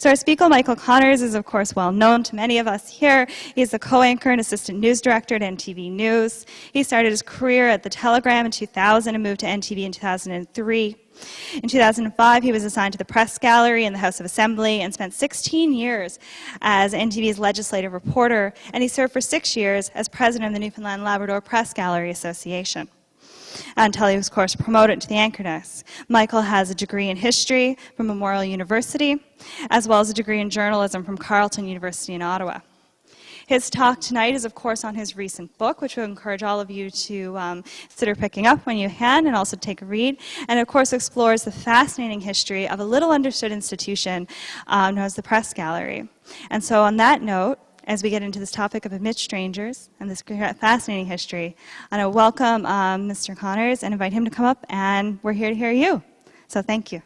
So our speaker, Michael Connors, is of course well known to many of us here. He's the co-anchor and assistant news director at NTV News. He started his career at The Telegram in 2000 and moved to NTV in 2003. In 2005, he was assigned to the Press Gallery in the House of Assembly and spent 16 years as NTV's legislative reporter, and he served for 6 years as president of the Newfoundland and Labrador Press Gallery Association, until he was, of course, promoted to the anchor desk. Michael has a degree in history from Memorial University, as well as a degree in journalism from Carleton University in Ottawa. His talk tonight is, of course, on his recent book, which we encourage all of you to consider picking up when you can and also take a read, and, of course, explores the fascinating history of a little understood institution known as the Press Gallery. And so on that note, as we get into this topic of amidst strangers and this fascinating history, I want to welcome Mr. Connors and invite him to come up, and we're here to hear you. So thank you.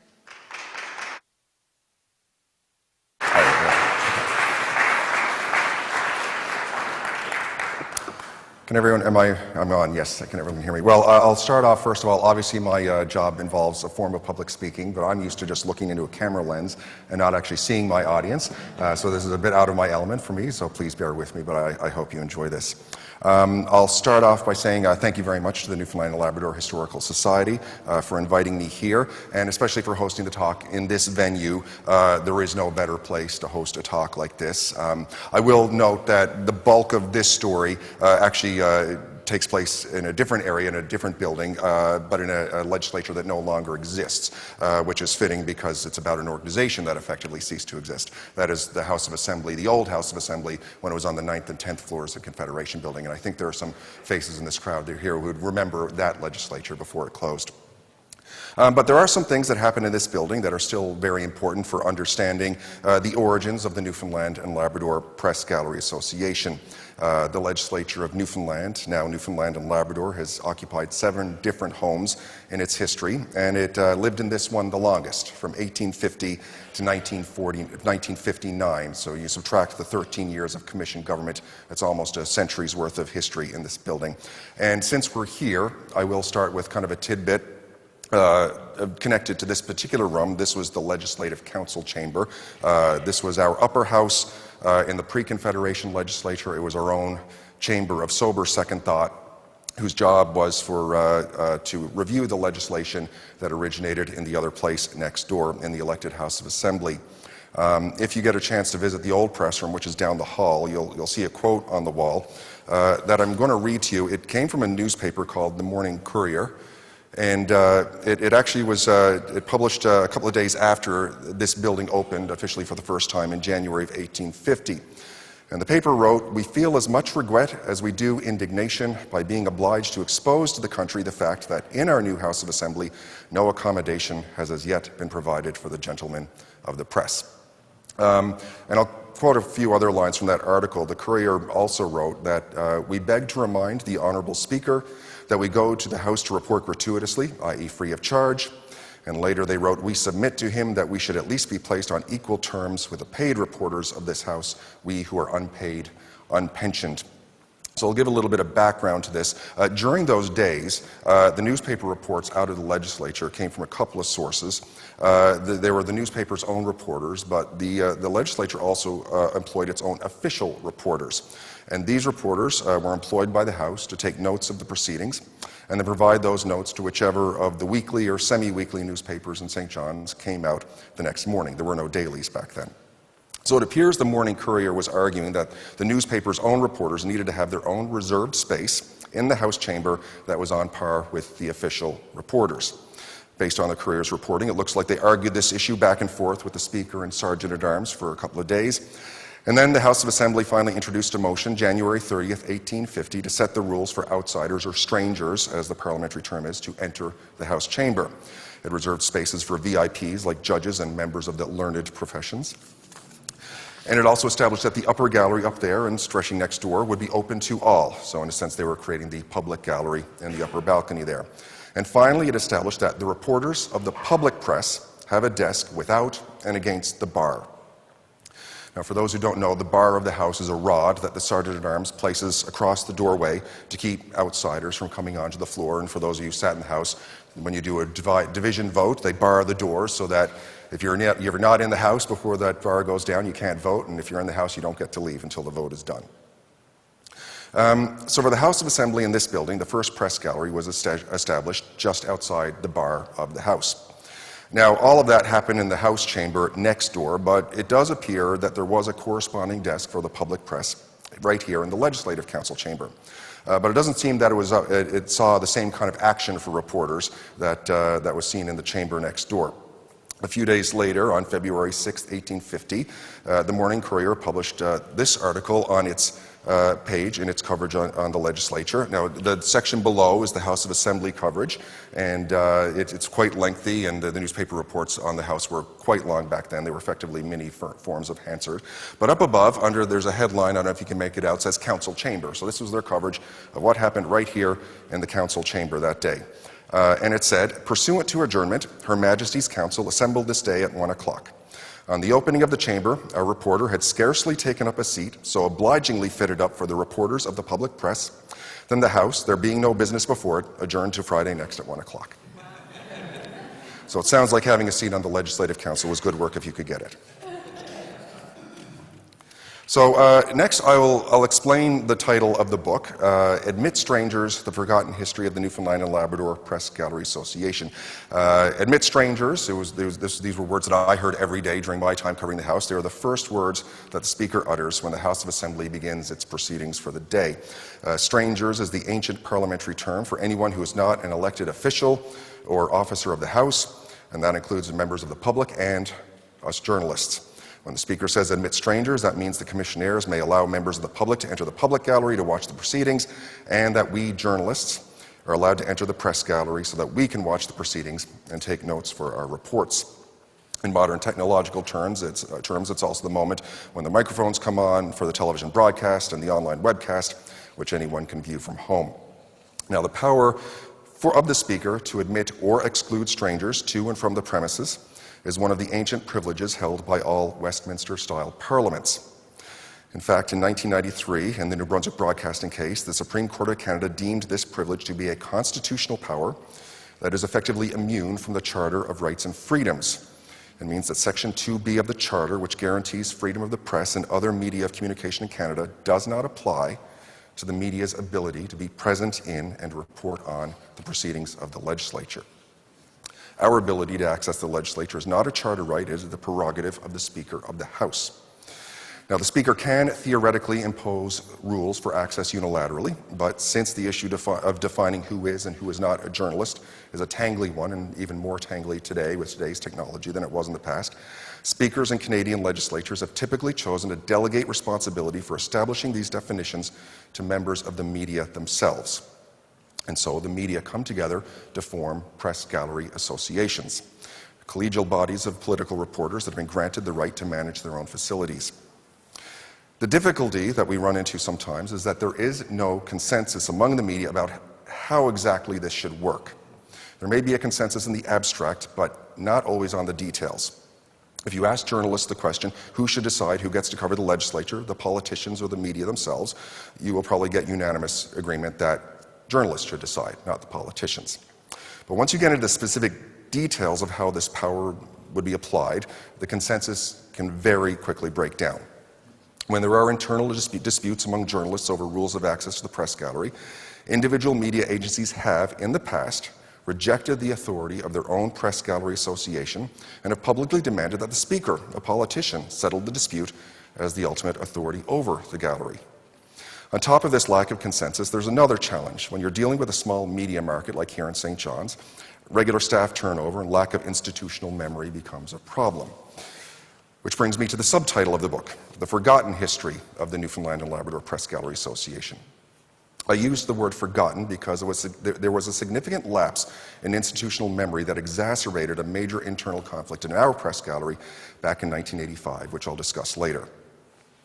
Can everyone, I'm on, yes, can everyone hear me? Well, I'll start off, first of all, obviously my job involves a form of public speaking, but I'm used to just looking into a camera lens and not actually seeing my audience. So this is a bit out of my element for me, so please bear with me, but I hope you enjoy this. I'll start off by saying thank you very much to the Newfoundland and Labrador Historical Society for inviting me here, and especially for hosting the talk in this venue. There is no better place to host a talk like this. I will note that the bulk of this story actually takes place in a different area, in a different building, but in a legislature that no longer exists, which is fitting because it's about an organization that effectively ceased to exist. That is the House of Assembly, the old House of Assembly, when it was on the 9th and 10th floors of Confederation Building. And I think there are some faces in this crowd here who would remember that legislature before it closed. But there are some things that happen in this building that are still very important for understanding the origins of the Newfoundland and Labrador Press Gallery Association. The legislature of Newfoundland, now Newfoundland and Labrador, has occupied 7 different homes in its history, and it lived in this one the longest, from 1850 to 1959. So you subtract the 13 years of commission government, that's almost a century's worth of history in this building. And since we're here, I will start with kind of a tidbit connected to this particular room. This was the Legislative Council chamber. This was our upper house in the pre-Confederation legislature. It was our own chamber of sober second thought, whose job was to review the legislation that originated in the other place next door in the elected House of Assembly. If you get a chance to visit the old press room, which is down the hall, you'll see a quote on the wall that I'm going to read to you. It came from a newspaper called the Morning Courier. And it actually was it published a couple of days after this building opened officially for the first time in January of 1850. And the paper wrote, "We feel as much regret as we do indignation by being obliged to expose to the country the fact that in our new House of Assembly no accommodation has as yet been provided for the gentlemen of the press." And I'll quote a few other lines from that article. The Courier also wrote that we beg to remind the Honourable Speaker that we go to the House to report gratuitously, i.e. free of charge. And later they wrote, we submit to him that we should at least be placed on equal terms with the paid reporters of this House, we who are unpaid, unpensioned. So I'll give a little bit of background to this. During those days, the newspaper reports out of the legislature came from a couple of sources. They were the newspaper's own reporters, but the legislature also employed its own official reporters. And these reporters were employed by the House to take notes of the proceedings and to provide those notes to whichever of the weekly or semi-weekly newspapers in St. John's came out the next morning. There were no dailies back then. So it appears the Morning Courier was arguing that the newspaper's own reporters needed to have their own reserved space in the House chamber that was on par with the official reporters. Based on the Courier's reporting, it looks like they argued this issue back and forth with the Speaker and Sergeant-at-Arms for a couple of days. And then the House of Assembly finally introduced a motion, January 30th, 1850, to set the rules for outsiders, or strangers, as the parliamentary term is, to enter the House chamber. It reserved spaces for VIPs, like judges and members of the learned professions. And it also established that the upper gallery up there and stretching next door would be open to all. So in a sense, they were creating the public gallery and the upper balcony there. And finally, it established that the reporters of the public press have a desk without and against the bar. Now, for those who don't know, the bar of the House is a rod that the Sergeant-at-Arms places across the doorway to keep outsiders from coming onto the floor. And for those of you who sat in the House, when you do a division vote, they bar the doors so that If you're not in the House before that bar goes down, you can't vote, and if you're in the House, you don't get to leave until the vote is done. So for the House of Assembly in this building, the first press gallery was established just outside the bar of the House. Now, all of that happened in the House chamber next door, but it does appear that there was a corresponding desk for the public press right here in the Legislative Council chamber. But it doesn't seem that it saw the same kind of action for reporters that was seen in the chamber next door. A few days later, on February 6, 1850, the Morning Courier published this article on its page in its coverage on the legislature. Now, the section below is the House of Assembly coverage, and it's quite lengthy, and the newspaper reports on the House were quite long back then. They were effectively mini forms of Hansard. But up above, there's a headline, I don't know if you can make it out, says Council Chamber. So this was their coverage of what happened right here in the Council Chamber that day. And it said, "Pursuant to adjournment, Her Majesty's Council assembled this day at 1 o'clock. On the opening of the chamber, a reporter had scarcely taken up a seat, so obligingly fitted up for the reporters of the public press. Then the House, there being no business before it, adjourned to Friday next at 1 o'clock. So it sounds like having a seat on the Legislative Council was good work if you could get it. So next I'll explain the title of the book, Admit Strangers, The Forgotten History of the Newfoundland and Labrador Press Gallery Association. Admit Strangers, these were words that I heard every day during my time covering the House. They are the first words that the Speaker utters when the House of Assembly begins its proceedings for the day. Strangers is the ancient parliamentary term for anyone who is not an elected official or officer of the House, and that includes members of the public and us journalists. When the Speaker says admit strangers, that means the commissionaires may allow members of the public to enter the public gallery to watch the proceedings, and that we journalists are allowed to enter the press gallery so that we can watch the proceedings and take notes for our reports. In modern technological terms, it's also the moment when the microphones come on for the television broadcast and the online webcast, which anyone can view from home. Now, the power of the Speaker to admit or exclude strangers to and from the premises is one of the ancient privileges held by all Westminster-style parliaments. In fact, in 1993, in the New Brunswick Broadcasting case, the Supreme Court of Canada deemed this privilege to be a constitutional power that is effectively immune from the Charter of Rights and Freedoms. It means that Section 2B of the Charter, which guarantees freedom of the press and other media of communication in Canada, does not apply to the media's ability to be present in and report on the proceedings of the legislature. Our ability to access the legislature is not a charter right, it is the prerogative of the Speaker of the House. Now, the Speaker can theoretically impose rules for access unilaterally, but since the issue of defining who is and who is not a journalist is a tangly one, and even more tangly today with today's technology than it was in the past, Speakers in Canadian legislatures have typically chosen to delegate responsibility for establishing these definitions to members of the media themselves. And so the media come together to form press gallery associations, collegial bodies of political reporters that have been granted the right to manage their own facilities. The difficulty that we run into sometimes is that there is no consensus among the media about how exactly this should work. There may be a consensus in the abstract, but not always on the details. If you ask journalists the question, who should decide who gets to cover the legislature, the politicians or the media themselves, you will probably get unanimous agreement that journalists should decide, not the politicians. But once you get into the specific details of how this power would be applied, the consensus can very quickly break down. When there are internal disputes among journalists over rules of access to the press gallery, individual media agencies have, in the past, rejected the authority of their own press gallery association and have publicly demanded that the Speaker, a politician, settle the dispute as the ultimate authority over the gallery. On top of this lack of consensus, there's another challenge. When you're dealing with a small media market like here in St. John's, regular staff turnover and lack of institutional memory becomes a problem. Which brings me to the subtitle of the book, The Forgotten History of the Newfoundland and Labrador Press Gallery Association. I used the word forgotten because there was a significant lapse in institutional memory that exacerbated a major internal conflict in our press gallery back in 1985, which I'll discuss later.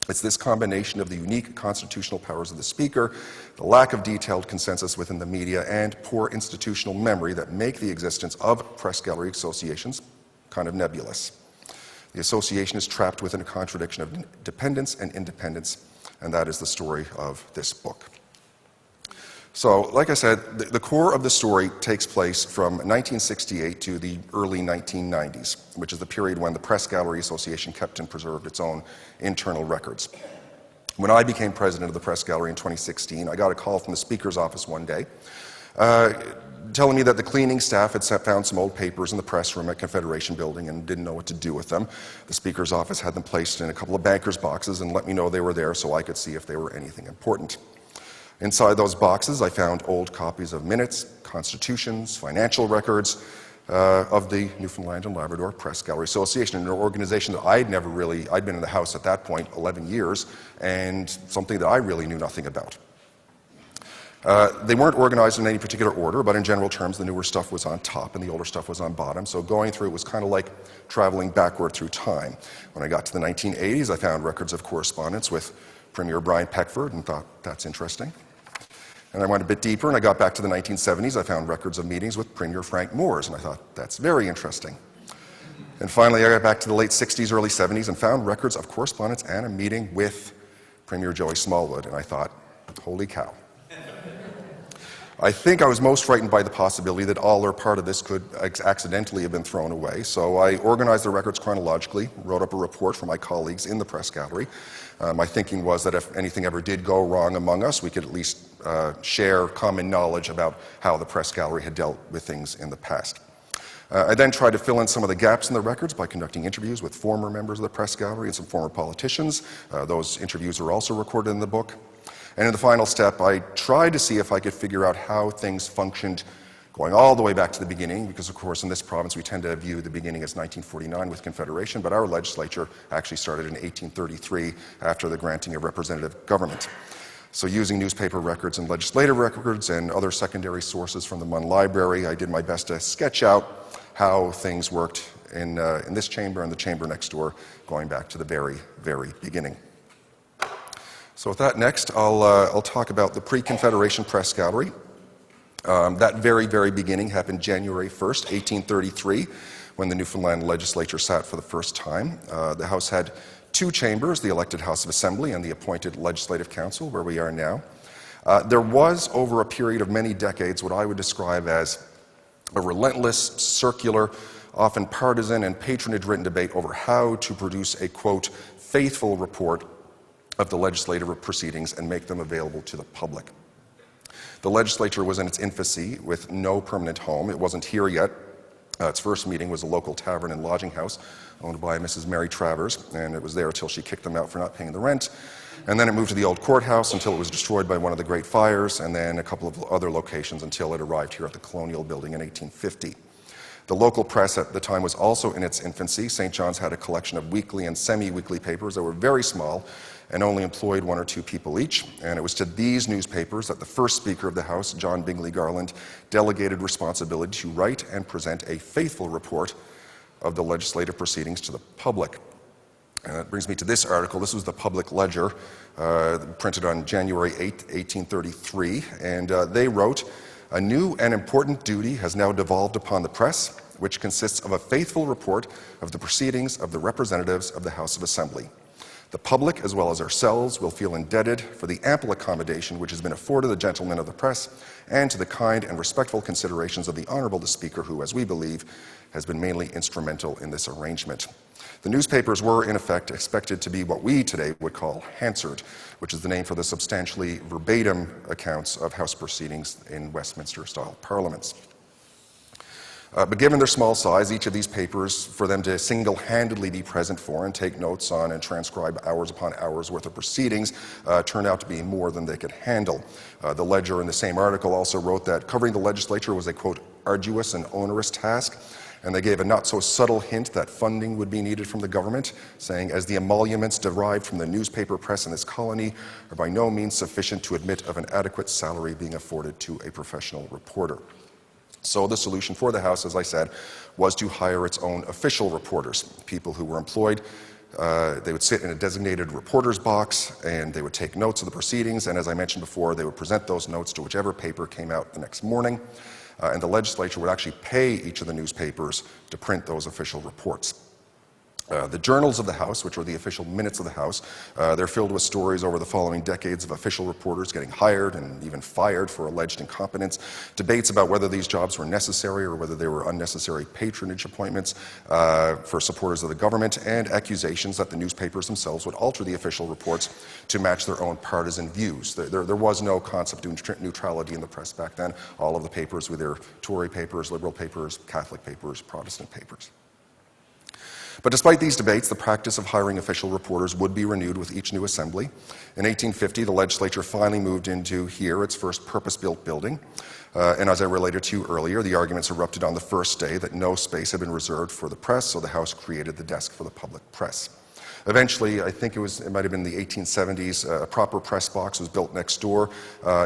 It's this combination of the unique constitutional powers of the Speaker, the lack of detailed consensus within the media, and poor institutional memory that make the existence of press gallery associations kind of nebulous. The association is trapped within a contradiction of dependence and independence, and that is the story of this book. So, like I said, the core of the story takes place from 1968 to the early 1990s, which is the period when the Press Gallery Association kept and preserved its own internal records. When I became president of the Press Gallery in 2016, I got a call from the Speaker's office one day telling me that the cleaning staff had found some old papers in the press room at Confederation Building and didn't know what to do with them. The Speaker's office had them placed in a couple of bankers' boxes and let me know they were there so I could see if they were anything important. Inside those boxes, I found old copies of minutes, constitutions, financial records of the Newfoundland and Labrador Press Gallery Association, an organization that I'd been in the House at that point 11 years, and something that I really knew nothing about. They weren't organized in any particular order, but in general terms, the newer stuff was on top and the older stuff was on bottom. So going through it was kind of like traveling backward through time. When I got to the 1980s, I found records of correspondence with Premier Brian Peckford and thought, that's interesting. And I went a bit deeper and I got back to the 1970s. I found records of meetings with Premier Frank Moores, and I thought, that's very interesting. And finally, I got back to the late 60s, early 70s, and found records of correspondence and a meeting with Premier Joey Smallwood, and I thought, holy cow. I think I was most frightened by the possibility that all or part of this could accidentally have been thrown away. So I organized the records chronologically, wrote up a report for my colleagues in the Press Gallery. My thinking was that if anything ever did go wrong among us, we could at least share common knowledge about how the Press Gallery had dealt with things in the past. I then tried to fill in some of the gaps in the records by conducting interviews with former members of the Press Gallery and some former politicians. Those interviews are also recorded in the book. And in the final step, I tried to see if I could figure out how things functioned going all the way back to the beginning, because of course in this province we tend to view the beginning as 1949 with Confederation, but our legislature actually started in 1833 after the granting of representative government. So using newspaper records and legislative records and other secondary sources from the Munn Library, I did my best to sketch out how things worked in this chamber and the chamber next door, going back to the very, very beginning. So with that next, I'll talk about the pre-Confederation Press Gallery. That very, very beginning happened January 1st, 1833, when the Newfoundland legislature sat for the first time. The House had two chambers, the elected House of Assembly and the appointed Legislative Council, where we are now. There was, over a period of many decades, what I would describe as a relentless, circular, often partisan and patronage-ridden debate over how to produce a, quote, faithful report of the legislative proceedings and make them available to the public. The legislature was in its infancy with no permanent home. It wasn't here yet. Its first meeting was a local tavern and lodging house owned by Mrs. Mary Travers, and it was there until she kicked them out for not paying the rent. And then it moved to the old courthouse until it was destroyed by one of the great fires, and then a couple of other locations until it arrived here at the Colonial Building in 1850. The local press at the time was also in its infancy. St. John's had a collection of weekly and semi-weekly papers that were very small and only employed one or two people each. And it was to these newspapers that the first Speaker of the House, John Bingley Garland, delegated responsibility to write and present a faithful report of the legislative proceedings to the public. And that brings me to this article. This was the Public Ledger, printed on January 8, 1833. And they wrote, "A new and important duty has now devolved upon the press, which consists of a faithful report of the proceedings of the representatives of the House of Assembly. The public, as well as ourselves, will feel indebted for the ample accommodation which has been afforded the gentlemen of the press and to the kind and respectful considerations of the Honourable the Speaker, who, as we believe, has been mainly instrumental in this arrangement." The newspapers were, in effect, expected to be what we today would call Hansard, which is the name for the substantially verbatim accounts of House proceedings in Westminster-style parliaments. But given their small size, each of these papers, for them to single-handedly be present for and take notes on and transcribe hours upon hours worth of proceedings, turned out to be more than they could handle. The Ledger in the same article also wrote that covering the legislature was a, quote, arduous and onerous task, and they gave a not-so-subtle hint that funding would be needed from the government, saying, as the emoluments derived from the newspaper press in this colony are by no means sufficient to admit of an adequate salary being afforded to a professional reporter. So the solution for the House, as I said, was to hire its own official reporters, people who were employed. They would sit in a designated reporter's box and they would take notes of the proceedings, and as I mentioned before, they would present those notes to whichever paper came out the next morning, and the legislature would actually pay each of the newspapers to print those official reports. The journals of the House, which are the official minutes of the House, they're filled with stories over the following decades of official reporters getting hired and even fired for alleged incompetence, debates about whether these jobs were necessary or whether they were unnecessary patronage appointments for supporters of the government, and accusations that the newspapers themselves would alter the official reports to match their own partisan views. There was no concept of neutrality in the press back then. All of the papers were either Tory papers, Liberal papers, Catholic papers, Protestant papers. But despite these debates, the practice of hiring official reporters would be renewed with each new assembly. In 1850, the legislature finally moved into here, its first purpose-built building. And as I related to you earlier, the arguments erupted on the first day that no space had been reserved for the press, so the House created the desk for the public press. Eventually, I think it might have been the 1870s, a proper press box was built next door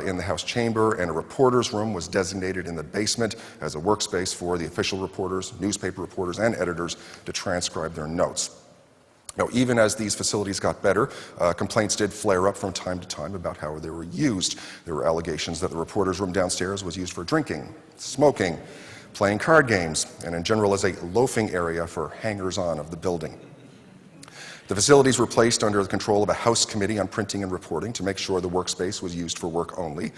in the House chamber, and a reporter's room was designated in the basement as a workspace for the official reporters, newspaper reporters, and editors to transcribe their notes. Now, even as these facilities got better, complaints did flare up from time to time about how they were used. There were allegations that the reporter's room downstairs was used for drinking, smoking, playing card games, and in general as a loafing area for hangers-on of the building. The facilities were placed under the control of a House Committee on Printing and Reporting to make sure the workspace was used for work only.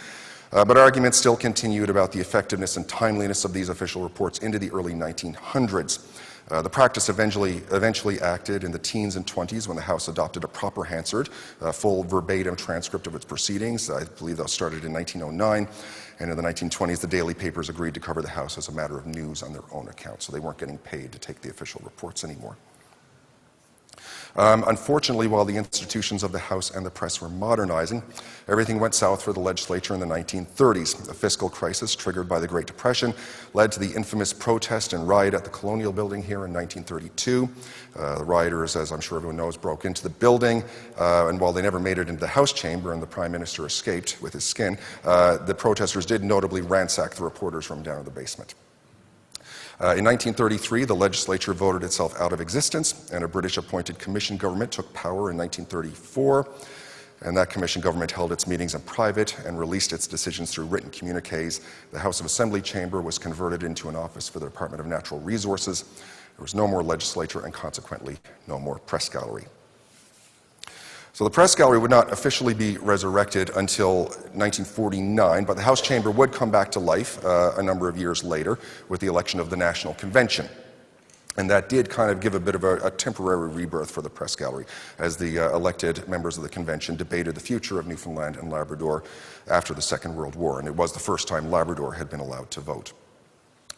But arguments still continued about the effectiveness and timeliness of these official reports into the early 1900s. The practice eventually acted in the teens and 20s when the House adopted a proper Hansard, a full verbatim transcript of its proceedings. I believe that started in 1909. And in the 1920s, the daily papers agreed to cover the House as a matter of news on their own account, so they weren't getting paid to take the official reports anymore. Unfortunately, while the institutions of the House and the press were modernizing, everything went south for the legislature in the 1930s. A fiscal crisis triggered by the Great Depression led to the infamous protest and riot at the Colonial Building here in 1932. The rioters, as I'm sure everyone knows, broke into the building, and while they never made it into the House chamber and the Prime Minister escaped with his skin, the protesters did notably ransack the reporters' room down in the basement. In 1933, the legislature voted itself out of existence, and a British-appointed commission government took power in 1934. And that commission government held its meetings in private and released its decisions through written communiques. The House of Assembly chamber was converted into an office for the Department of Natural Resources. There was no more legislature and consequently no more press gallery. So the press gallery would not officially be resurrected until 1949, but the House chamber would come back to life a number of years later with the election of the National Convention. And that did kind of give a bit of a temporary rebirth for the press gallery as the elected members of the convention debated the future of Newfoundland and Labrador after the Second World War, and it was the first time Labrador had been allowed to vote.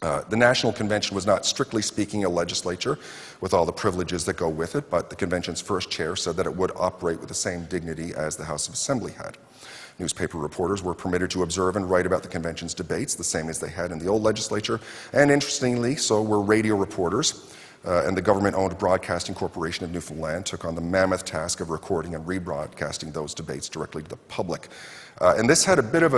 The National Convention was not strictly speaking a legislature with all the privileges that go with it, but the convention's first chair said that it would operate with the same dignity as the House of Assembly had. Newspaper reporters were permitted to observe and write about the convention's debates, the same as they had in the old legislature, and interestingly, so were radio reporters. And the government-owned Broadcasting Corporation of Newfoundland took on the mammoth task of recording and rebroadcasting those debates directly to the public. And this had a bit of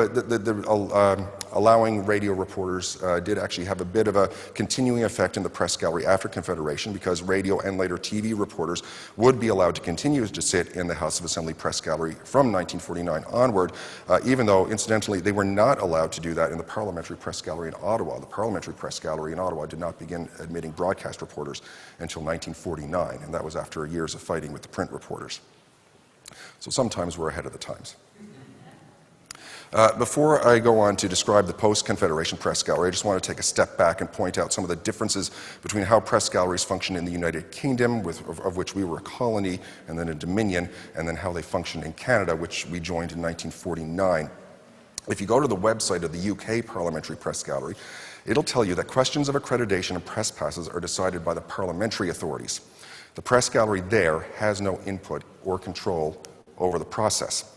allowing radio reporters did actually have a bit of a continuing effect in the press gallery after Confederation, because radio and later TV reporters would be allowed to continue to sit in the House of Assembly press gallery from 1949 onward, even though, incidentally, they were not allowed to do that in the Parliamentary Press Gallery in Ottawa. The Parliamentary Press Gallery in Ottawa did not begin admitting broadcast reporters until 1949, and that was after years of fighting with the print reporters. So sometimes we're ahead of the times. Before I go on to describe the post-Confederation press gallery, I just want to take a step back and point out some of the differences between how press galleries function in the United Kingdom, of which we were a colony, and then a dominion, and then how they function in Canada, which we joined in 1949. If you go to the website of the UK Parliamentary Press Gallery, it'll tell you that questions of accreditation and press passes are decided by the parliamentary authorities. The press gallery there has no input or control over the process.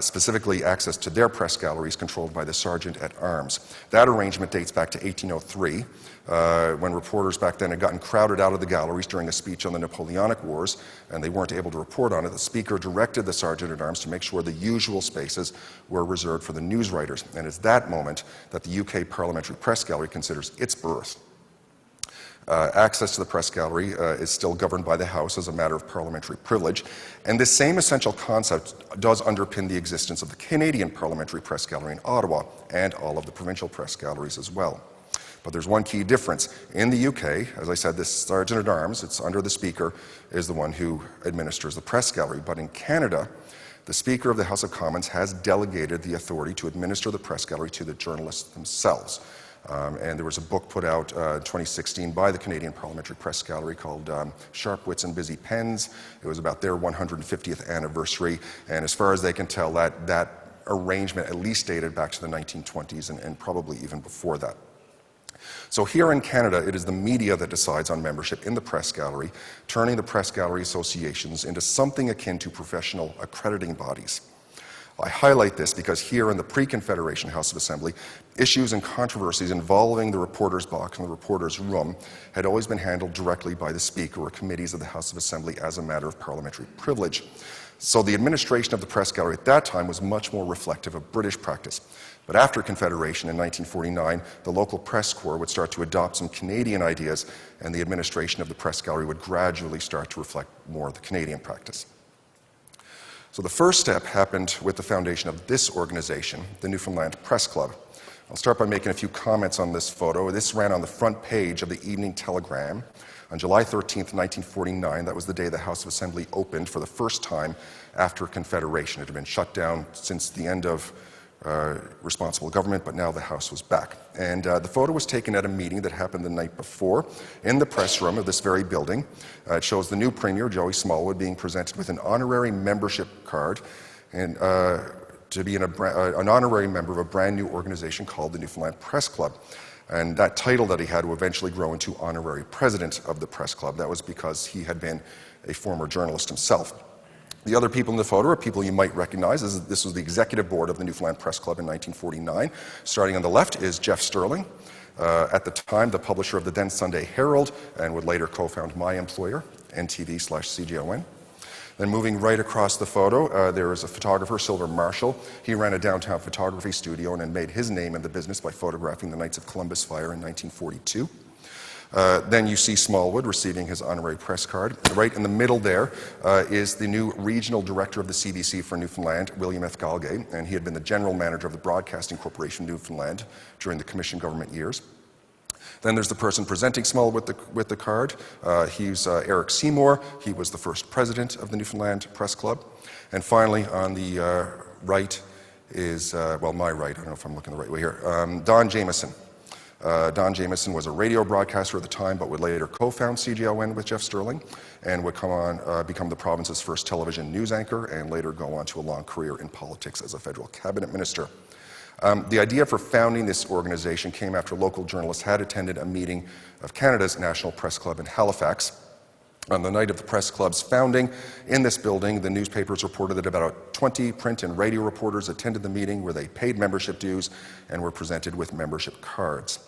Specifically, access to their press gallery is controlled by the Sergeant at Arms. That arrangement dates back to 1803, when reporters back then had gotten crowded out of the galleries during a speech on the Napoleonic Wars, and they weren't able to report on it. The Speaker directed the Sergeant at Arms to make sure the usual spaces were reserved for the news writers. And it's that moment that the UK Parliamentary Press Gallery considers its birth. Access to the press gallery is still governed by the House as a matter of parliamentary privilege, and this same essential concept does underpin the existence of the Canadian Parliamentary Press Gallery in Ottawa and all of the provincial press galleries as well. But there's one key difference. In the UK, as I said, this Sergeant-at-Arms, it's under the Speaker, is the one who administers the press gallery. But in Canada, the Speaker of the House of Commons has delegated the authority to administer the press gallery to the journalists themselves. And there was a book put out in 2016 by the Canadian Parliamentary Press Gallery called Sharp Wits and Busy Pens. It was about their 150th anniversary, and as far as they can tell, that arrangement at least dated back to the 1920s and probably even before that. So here in Canada, it is the media that decides on membership in the press gallery, turning the press gallery associations into something akin to professional accrediting bodies. I highlight this because here in the pre-Confederation House of Assembly, issues and controversies involving the reporter's box and the reporter's room had always been handled directly by the Speaker or committees of the House of Assembly as a matter of parliamentary privilege. So the administration of the press gallery at that time was much more reflective of British practice. But after Confederation in 1949, the local press corps would start to adopt some Canadian ideas, and the administration of the press gallery would gradually start to reflect more of the Canadian practice. So the first step happened with the foundation of this organization, the Newfoundland Press Club. I'll start by making a few comments on this photo. This ran on the front page of the Evening Telegram on July 13th, 1949. That was the day the House of Assembly opened for the first time after Confederation. It had been shut down since the end of responsible government, but now the House was back. And the photo was taken at a meeting that happened the night before in the press room of this very building. It shows the new Premier, Joey Smallwood, being presented with an honorary membership card and to be an honorary member of a brand new organization called the Newfoundland Press Club. And that title that he had would eventually grow into honorary president of the press club. That was because he had been a former journalist himself. The other people in the photo are people you might recognize. This was the executive board of the Newfoundland Press Club in 1949. Starting on the left is Jeff Sterling, at the time the publisher of the then Sunday Herald, and would later co-found my employer, NTV/CJON. Then moving right across the photo, there is a photographer, Silver Marshall. He ran a downtown photography studio and made his name in the business by photographing the Knights of Columbus fire in 1942. Then you see Smallwood receiving his honorary press card. Right in the middle there is the new regional director of the CBC for Newfoundland, William F. Galgay, and he had been the general manager of the Broadcasting Corporation of Newfoundland during the Commission government years. Then there's the person presenting Smallwood with the card. He's Eric Seymour. He was the first president of the Newfoundland Press Club. And finally, on the right is, well, my right, I don't know if I'm looking the right way here, Don Jamieson. Don Jamieson was a radio broadcaster at the time, but would later co-found CJON with Jeff Sterling and would become the province's first television news anchor and later go on to a long career in politics as a federal cabinet minister. The idea for founding this organization came after local journalists had attended a meeting of Canada's National Press Club in Halifax. On the night of the press club's founding, in this building, the newspapers reported that about 20 print and radio reporters attended the meeting where they paid membership dues and were presented with membership cards.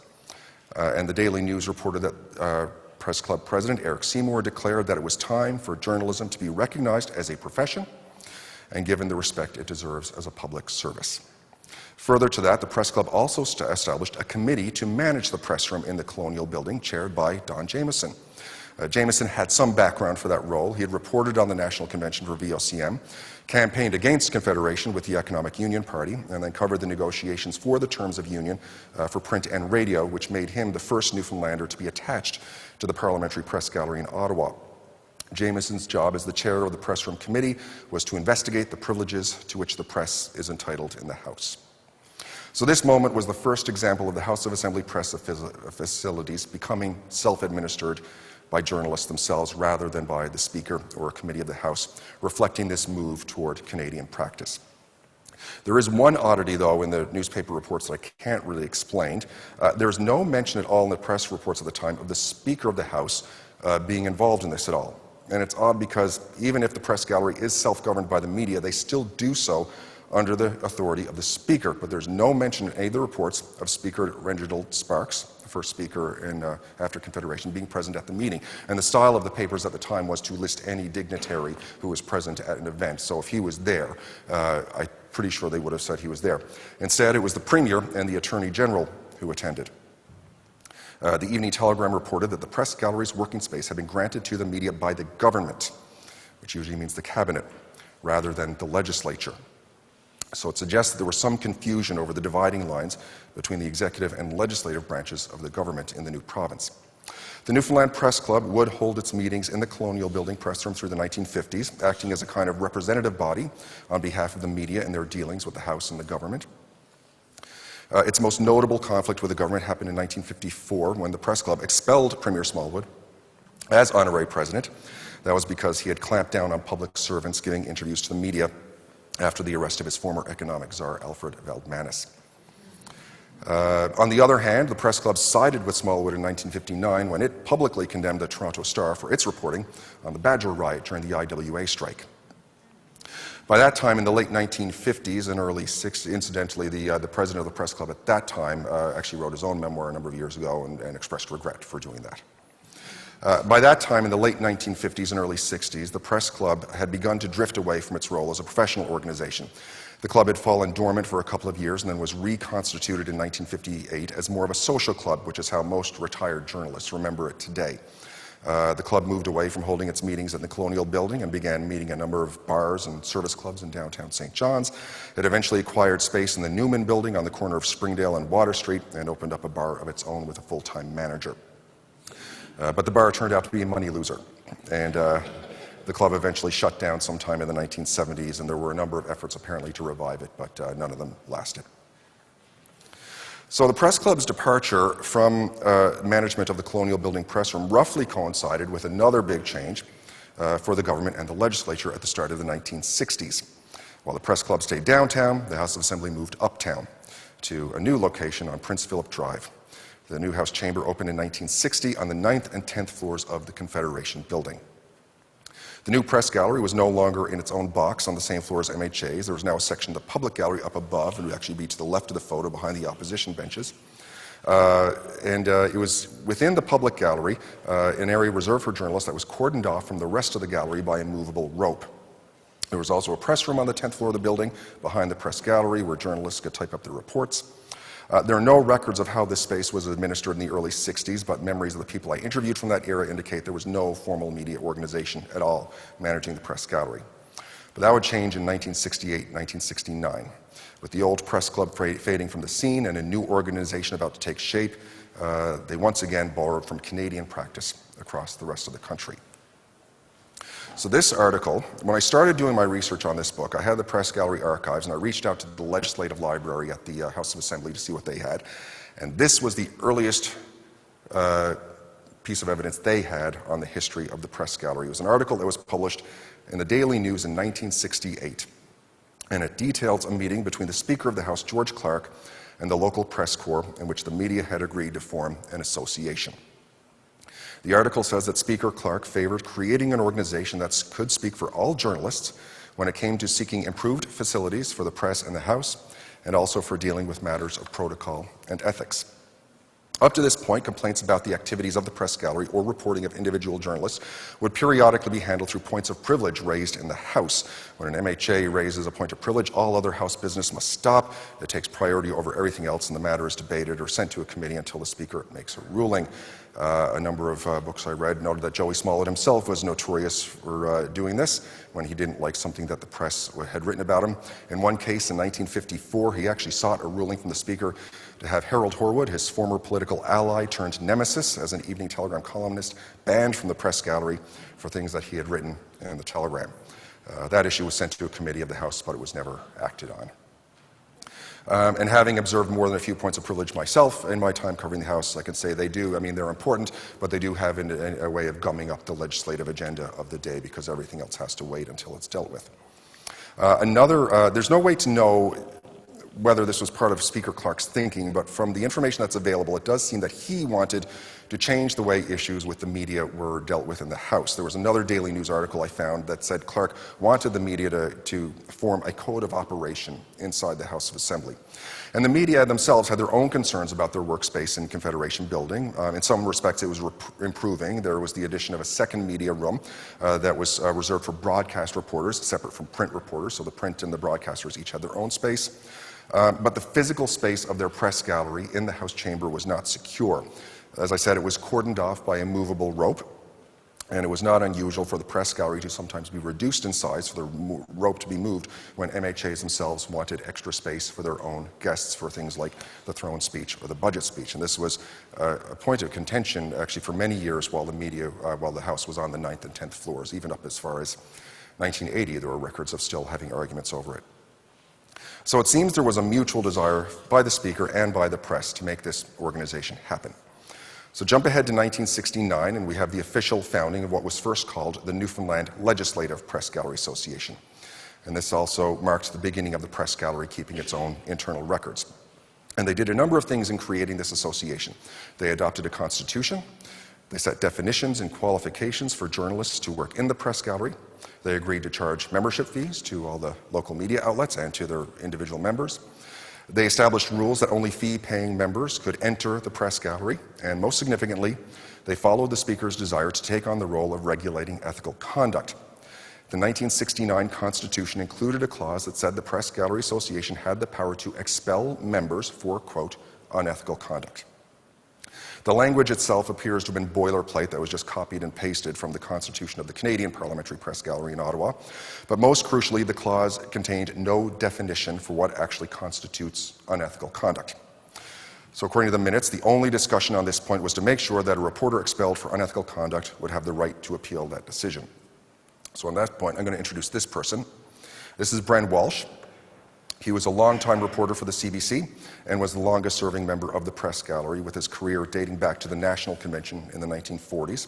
And the Daily News reported that Press Club President Eric Seymour declared that it was time for journalism to be recognized as a profession and given the respect it deserves as a public service. Further to that, the Press Club also established a committee to manage the press room in the Colonial Building, chaired by Don Jamieson. Jamieson had some background for that role. He had reported on the National Convention for VOCM, campaigned against Confederation with the Economic Union Party, and then covered the negotiations for the terms of union for print and radio, which made him the first Newfoundlander to be attached to the Parliamentary Press Gallery in Ottawa. Jamieson's job as the chair of the Press Room Committee was to investigate the privileges to which the press is entitled in the House. So this moment was the first example of the House of Assembly press facilities becoming self-administered by journalists themselves rather than by the Speaker or a committee of the House, reflecting this move toward Canadian practice. There is one oddity, though, in the newspaper reports that I can't really explain. There's no mention at all in the press reports at the time of the Speaker of the House being involved in this at all. And it's odd because even if the press gallery is self-governed by the media, they still do so under the authority of the Speaker. But there's no mention in any of the reports of Speaker Reginald Sparks, the first Speaker after Confederation, being present at the meeting. And the style of the papers at the time was to list any dignitary who was present at an event. So if he was there, I'm pretty sure they would have said he was there. Instead, it was the Premier and the Attorney General who attended. The Evening Telegram reported that the press gallery's working space had been granted to the media by the government, which usually means the cabinet, rather than the legislature. So it suggests that there was some confusion over the dividing lines between the executive and legislative branches of the government in the new province. The Newfoundland Press Club would hold its meetings in the Colonial Building press room through the 1950s, acting as a kind of representative body on behalf of the media in their dealings with the House and the government. Its most notable conflict with the government happened in 1954 when the Press Club expelled Premier Smallwood as honorary president. That was because he had clamped down on public servants giving interviews to the media after the arrest of his former economic czar, Alfred Valdemanis. On the other hand, the Press Club sided with Smallwood in 1959 when it publicly condemned the Toronto Star for its reporting on the Badger riot during the IWA strike. By that time, in the late 1950s and early 60s, incidentally, the president of the Press Club at that time actually wrote his own memoir a number of years ago and expressed regret for doing that. By that time, in the late 1950s and early 60s, the Press Club had begun to drift away from its role as a professional organization. The club had fallen dormant for a couple of years and then was reconstituted in 1958 as more of a social club, which is how most retired journalists remember it today. The club moved away from holding its meetings in the Colonial Building and began meeting a number of bars and service clubs in downtown St. John's. It eventually acquired space in the Newman Building on the corner of Springdale and Water Street and opened up a bar of its own with a full-time manager. But the bar turned out to be a money loser, and the club eventually shut down sometime in the 1970s, and there were a number of efforts apparently to revive it, but none of them lasted. So the Press Club's departure from management of the Colonial Building press room roughly coincided with another big change for the government and the legislature at the start of the 1960s. While the Press Club stayed downtown, the House of Assembly moved uptown to a new location on Prince Philip Drive. The new House chamber opened in 1960 on the 9th and 10th floors of the Confederation Building. The new press gallery was no longer in its own box on the same floor as MHA's. There was now a section of the public gallery up above, and it would actually be to the left of the photo behind the opposition benches. It was within the public gallery, an area reserved for journalists that was cordoned off from the rest of the gallery by a movable rope. There was also a press room on the 10th floor of the building behind the press gallery where journalists could type up their reports. There are no records of how this space was administered in the early 60s, but memories of the people I interviewed from that era indicate there was no formal media organization at all managing the press gallery. But that would change in 1968, 1969. With the old press club fading from the scene and a new organization about to take shape, they once again borrowed from Canadian practice across the rest of the country. So this article, when I started doing my research on this book, I had the Press Gallery archives and I reached out to the Legislative Library at the House of Assembly to see what they had. And this was the earliest piece of evidence they had on the history of the Press Gallery. It was an article that was published in the Daily News in 1968. And it details a meeting between the Speaker of the House, George Clark, and the local press corps in which the media had agreed to form an association. The article says that Speaker Clark favored creating an organization that could speak for all journalists when it came to seeking improved facilities for the press and the House, and also for dealing with matters of protocol and ethics. Up to this point, complaints about the activities of the press gallery or reporting of individual journalists would periodically be handled through points of privilege raised in the House. When an MHA raises a point of privilege, all other House business must stop. It takes priority over everything else, and the matter is debated or sent to a committee until the Speaker makes a ruling. A number of books I read noted that Joey Smollett himself was notorious for doing this when he didn't like something that the press had written about him. In one case, in 1954, he actually sought a ruling from the Speaker to have Harold Horwood, his former political ally turned nemesis as an Evening Telegram columnist, banned from the press gallery for things that he had written in the Telegram. That issue was sent to a committee of the House, but it was never acted on. And having observed more than a few points of privilege myself in my time covering the House, I can say they do, they're important, but they do have a way of gumming up the legislative agenda of the day because everything else has to wait until it's dealt with. There's no way to know whether this was part of Speaker Clark's thinking, but from the information that's available, it does seem that he wanted to change the way issues with the media were dealt with in the House. There was another Daily News article I found that said Clark wanted the media to form a code of operation inside the House of Assembly. And the media themselves had their own concerns about their workspace in Confederation Building. In some respects, it was improving. There was the addition of a second media room that was reserved for broadcast reporters, separate from print reporters, so the print and the broadcasters each had their own space. But the physical space of their press gallery in the House chamber was not secure. As I said, it was cordoned off by a movable rope. And it was not unusual for the press gallery to sometimes be reduced in size, for the rope to be moved, when MHAs themselves wanted extra space for their own guests for things like the throne speech or the budget speech. And this was a point of contention, actually, for many years while the House was on the 9th and 10th floors, even up as far as 1980. There were records of still having arguments over it. So it seems there was a mutual desire by the Speaker and by the press to make this organization happen. So jump ahead to 1969, and we have the official founding of what was first called the Newfoundland Legislative Press Gallery Association. And this also marked the beginning of the press gallery keeping its own internal records. And they did a number of things in creating this association. They adopted a constitution, they set definitions and qualifications for journalists to work in the press gallery, they agreed to charge membership fees to all the local media outlets and to their individual members. They established rules that only fee-paying members could enter the press gallery, and most significantly, they followed the Speaker's desire to take on the role of regulating ethical conduct. The 1969 Constitution included a clause that said the Press Gallery Association had the power to expel members for, quote, unethical conduct. The language itself appears to have been boilerplate that was just copied and pasted from the Constitution of the Canadian Parliamentary Press Gallery in Ottawa. But most crucially, the clause contained no definition for what actually constitutes unethical conduct. So according to the minutes, the only discussion on this point was to make sure that a reporter expelled for unethical conduct would have the right to appeal that decision. So on that point, I'm going to introduce this person. This is Bren Walsh. He was a longtime reporter for the CBC and was the longest-serving member of the press gallery, with his career dating back to the National Convention in the 1940s.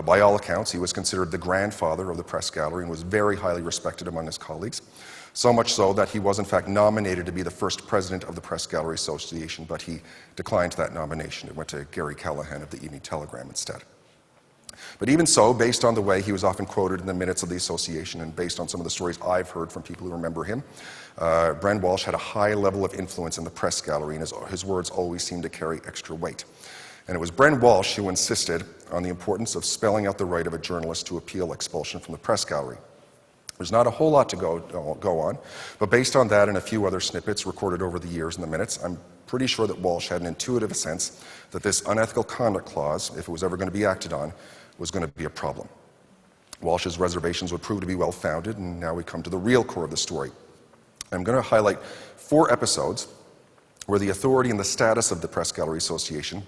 By all accounts, he was considered the grandfather of the press gallery and was very highly respected among his colleagues, so much so that he was in fact nominated to be the first president of the Press Gallery Association, but he declined that nomination. It went to Gary Callahan of the Evening Telegram instead. But even so, based on the way he was often quoted in the minutes of the association and based on some of the stories I've heard from people who remember him, Bren Walsh had a high level of influence in the press gallery, and his words always seemed to carry extra weight. And it was Bren Walsh who insisted on the importance of spelling out the right of a journalist to appeal expulsion from the press gallery. There's not a whole lot to go on, but based on that and a few other snippets recorded over the years in the minutes, I'm pretty sure that Walsh had an intuitive sense that this unethical conduct clause, if it was ever going to be acted on, was going to be a problem. Walsh's reservations would prove to be well-founded, and now we come to the real core of the story. I'm going to highlight 4 episodes where the authority and the status of the Press Gallery Association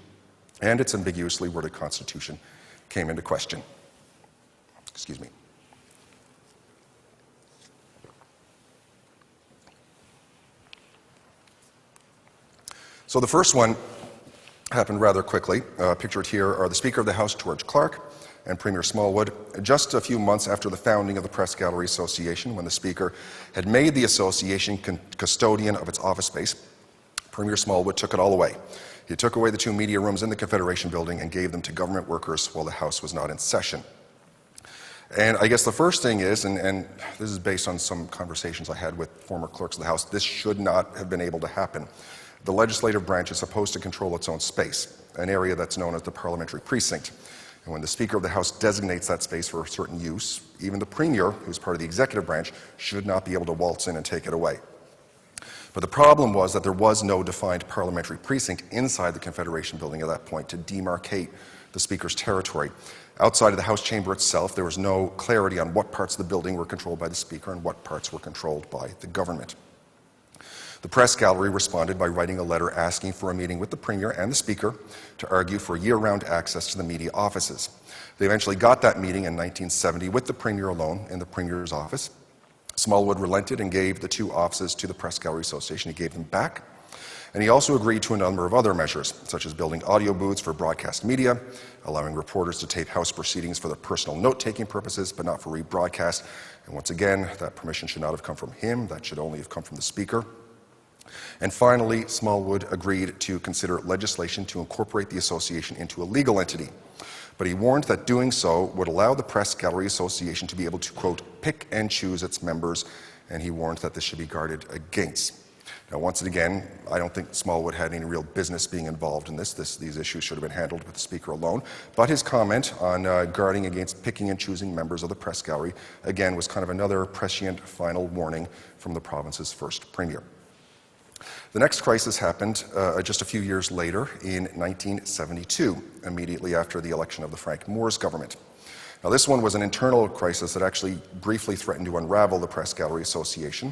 and its ambiguously worded constitution came into question. Excuse me. So the first one happened rather quickly. Pictured here are the Speaker of the House, George Clark, and Premier Smallwood, just a few months after the founding of the Press Gallery Association, when the Speaker had made the association custodian of its office space. Premier Smallwood took it all away. He took away the 2 media rooms in the Confederation Building and gave them to government workers while the House was not in session. And I guess the first thing is, and this is based on some conversations I had with former clerks of the House, this should not have been able to happen. The legislative branch is supposed to control its own space, an area that's known as the parliamentary precinct. And when the Speaker of the House designates that space for a certain use, even the Premier, who's part of the executive branch, should not be able to waltz in and take it away. But the problem was that there was no defined parliamentary precinct inside the Confederation Building at that point to demarcate the Speaker's territory. Outside of the House chamber itself, there was no clarity on what parts of the building were controlled by the Speaker and what parts were controlled by the government. The press gallery responded by writing a letter asking for a meeting with the Premier and the Speaker to argue for year-round access to the media offices. They eventually got that meeting in 1970 with the Premier alone in the Premier's office. Smallwood relented and gave the 2 offices to the Press Gallery Association. He gave them back. And he also agreed to a number of other measures, such as building audio booths for broadcast media, allowing reporters to tape House proceedings for their personal note-taking purposes, but not for rebroadcast. And once again, that permission should not have come from him. That should only have come from the Speaker. And finally, Smallwood agreed to consider legislation to incorporate the association into a legal entity. But he warned that doing so would allow the Press Gallery Association to be able to, quote, pick and choose its members, and he warned that this should be guarded against. Now, once again, I don't think Smallwood had any real business being involved in this. These issues should have been handled with the Speaker alone. But his comment on guarding against picking and choosing members of the Press Gallery, again, was kind of another prescient final warning from the province's first Premier. The next crisis happened just a few years later in 1972, immediately after the election of the Frank Moore's government. Now, this one was an internal crisis that actually briefly threatened to unravel the Press Gallery Association.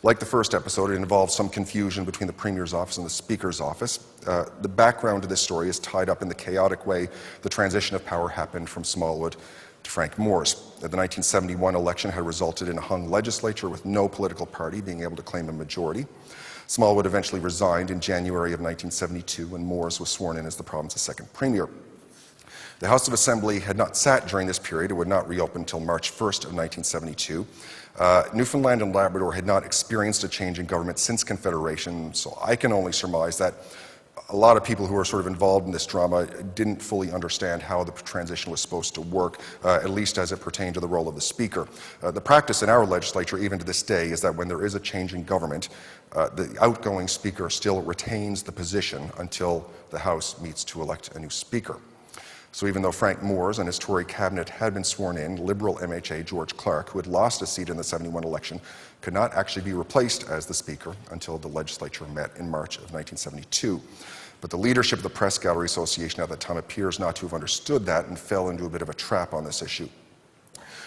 Like the first episode, it involved some confusion between the Premier's office and the Speaker's office. The background to this story is tied up in the chaotic way the transition of power happened from Smallwood to Frank Moore's. The 1971 election had resulted in a hung legislature with no political party being able to claim a majority. Smallwood eventually resigned in January of 1972 when Moores was sworn in as the province's second Premier. The House of Assembly had not sat during this period. It would not reopen until March 1st of 1972. Newfoundland and Labrador had not experienced a change in government since Confederation, so I can only surmise that a lot of people who are sort of involved in this drama didn't fully understand how the transition was supposed to work, at least as it pertained to the role of the Speaker. The practice in our legislature, even to this day, is that when there is a change in government, the outgoing Speaker still retains the position until the House meets to elect a new Speaker. So even though Frank Moores and his Tory cabinet had been sworn in, Liberal MHA George Clark, who had lost a seat in the 71 election, could not actually be replaced as the Speaker until the legislature met in March of 1972. But the leadership of the Press Gallery Association at that time appears not to have understood that and fell into a bit of a trap on this issue.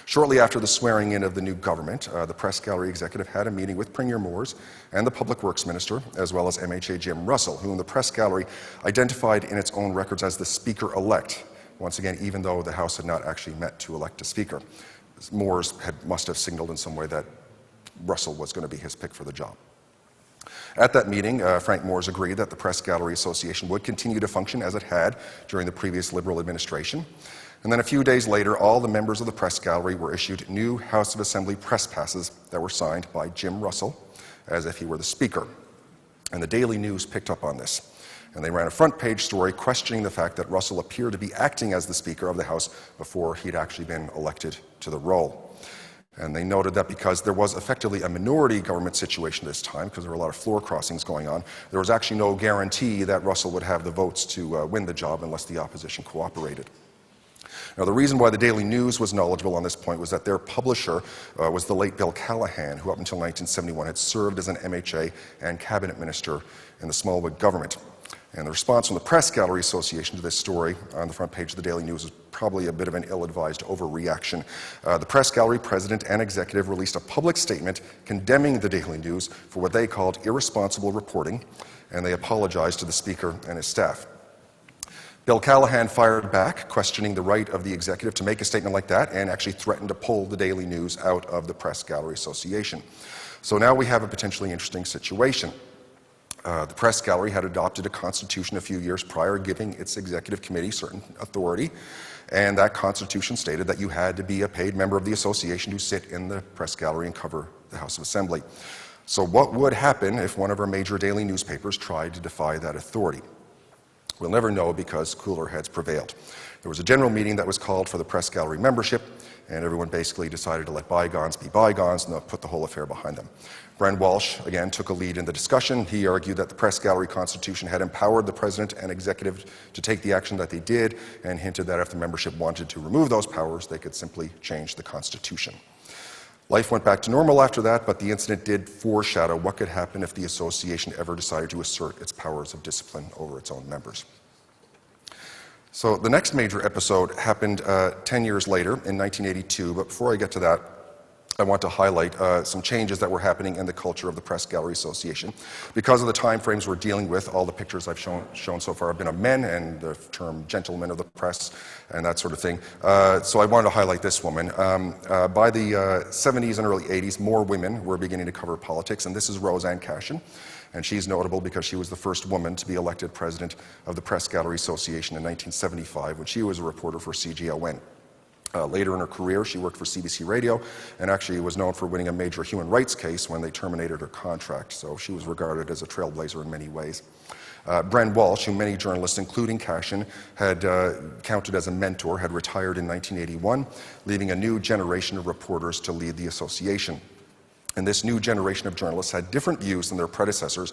Shortly after the swearing in of the new government, the Press Gallery executive had a meeting with Premier Moores and the Public Works Minister, as well as MHA Jim Russell, whom the Press Gallery identified in its own records as the Speaker-elect. Once again, even though the House had not actually met to elect a Speaker. Moores must have signaled in some way that Russell was going to be his pick for the job. At that meeting, Frank Moores agreed that the Press Gallery Association would continue to function as it had during the previous Liberal administration. And then a few days later, all the members of the Press Gallery were issued new House of Assembly press passes that were signed by Jim Russell, as if he were the Speaker. And the Daily News picked up on this. And they ran a front-page story questioning the fact that Russell appeared to be acting as the Speaker of the House before he'd actually been elected to the role. And they noted that because there was effectively a minority government situation this time, because there were a lot of floor crossings going on, there was actually no guarantee that Russell would have the votes to win the job unless the opposition cooperated. Now, the reason why the Daily News was knowledgeable on this point was that their publisher was the late Bill Callahan, who up until 1971 had served as an MHA and cabinet minister in the Smallwood government. And the response from the Press Gallery Association to this story on the front page of the Daily News was probably a bit of an ill-advised overreaction. The Press Gallery president and executive released a public statement condemning the Daily News for what they called irresponsible reporting, and they apologized to the Speaker and his staff. Bill Callahan fired back, questioning the right of the executive to make a statement like that, and actually threatened to pull the Daily News out of the Press Gallery Association. So now we have a potentially interesting situation. The Press Gallery had adopted a constitution a few years prior, giving its executive committee certain authority, and that constitution stated that you had to be a paid member of the association to sit in the Press Gallery and cover the House of Assembly. So what would happen if one of our major daily newspapers tried to defy that authority? We'll never know because cooler heads prevailed. There was a general meeting that was called for the Press Gallery membership, and everyone basically decided to let bygones be bygones and put the whole affair behind them. Bren Walsh, again, took a lead in the discussion. He argued that the Press Gallery Constitution had empowered the President and Executive to take the action that they did, and hinted that if the membership wanted to remove those powers, they could simply change the Constitution. Life went back to normal after that, but the incident did foreshadow what could happen if the association ever decided to assert its powers of discipline over its own members. So the next major episode happened 10 years later in 1982, but before I get to that, I want to highlight some changes that were happening in the culture of the Press Gallery Association. Because of the time frames we're dealing with, all the pictures I've shown so far have been of men and the term gentlemen of the press and that sort of thing. So I wanted to highlight this woman. By the 70s and early 80s, more women were beginning to cover politics, and this is Roseanne Cashin. And she's notable because she was the first woman to be elected president of the Press Gallery Association in 1975 when she was a reporter for CGLN. Later in her career, she worked for CBC Radio and actually was known for winning a major human rights case when they terminated her contract. So she was regarded as a trailblazer in many ways. Bren Walsh, who many journalists, including Cashin, had counted as a mentor, had retired in 1981, leaving a new generation of reporters to lead the association. And this new generation of journalists had different views than their predecessors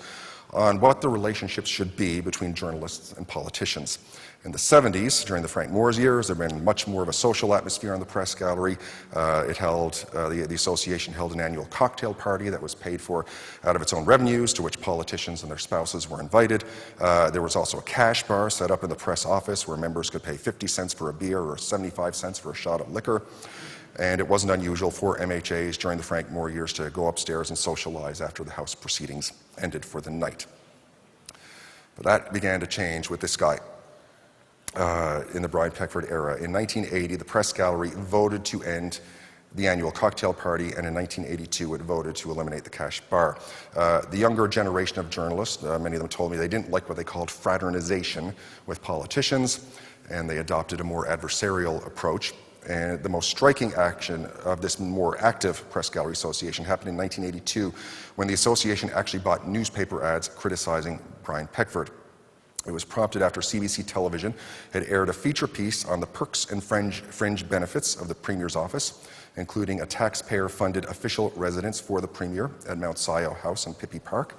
on what the relationships should be between journalists and politicians. In the 70s, during the Frank Moore's years, there had been much more of a social atmosphere in the press gallery. The association held an annual cocktail party that was paid for out of its own revenues, to which politicians and their spouses were invited. There was also a cash bar set up in the press office where members could pay 50 cents for a beer or 75 cents for a shot of liquor. And it wasn't unusual for MHAs during the Frank Moore years to go upstairs and socialize after the House proceedings ended for the night. But that began to change with this guy in the Brian Peckford era. In 1980, the press gallery voted to end the annual cocktail party, and in 1982 it voted to eliminate the cash bar. The younger generation of journalists, many of them told me they didn't like what they called fraternization with politicians, and they adopted a more adversarial approach. And the most striking action of this more active press gallery association happened in 1982, when the association actually bought newspaper ads criticizing Brian Peckford. It was prompted after CBC Television had aired a feature piece on the perks and fringe benefits of the Premier's office, including a taxpayer-funded official residence for the Premier at Mount Sion House in Pippy Park.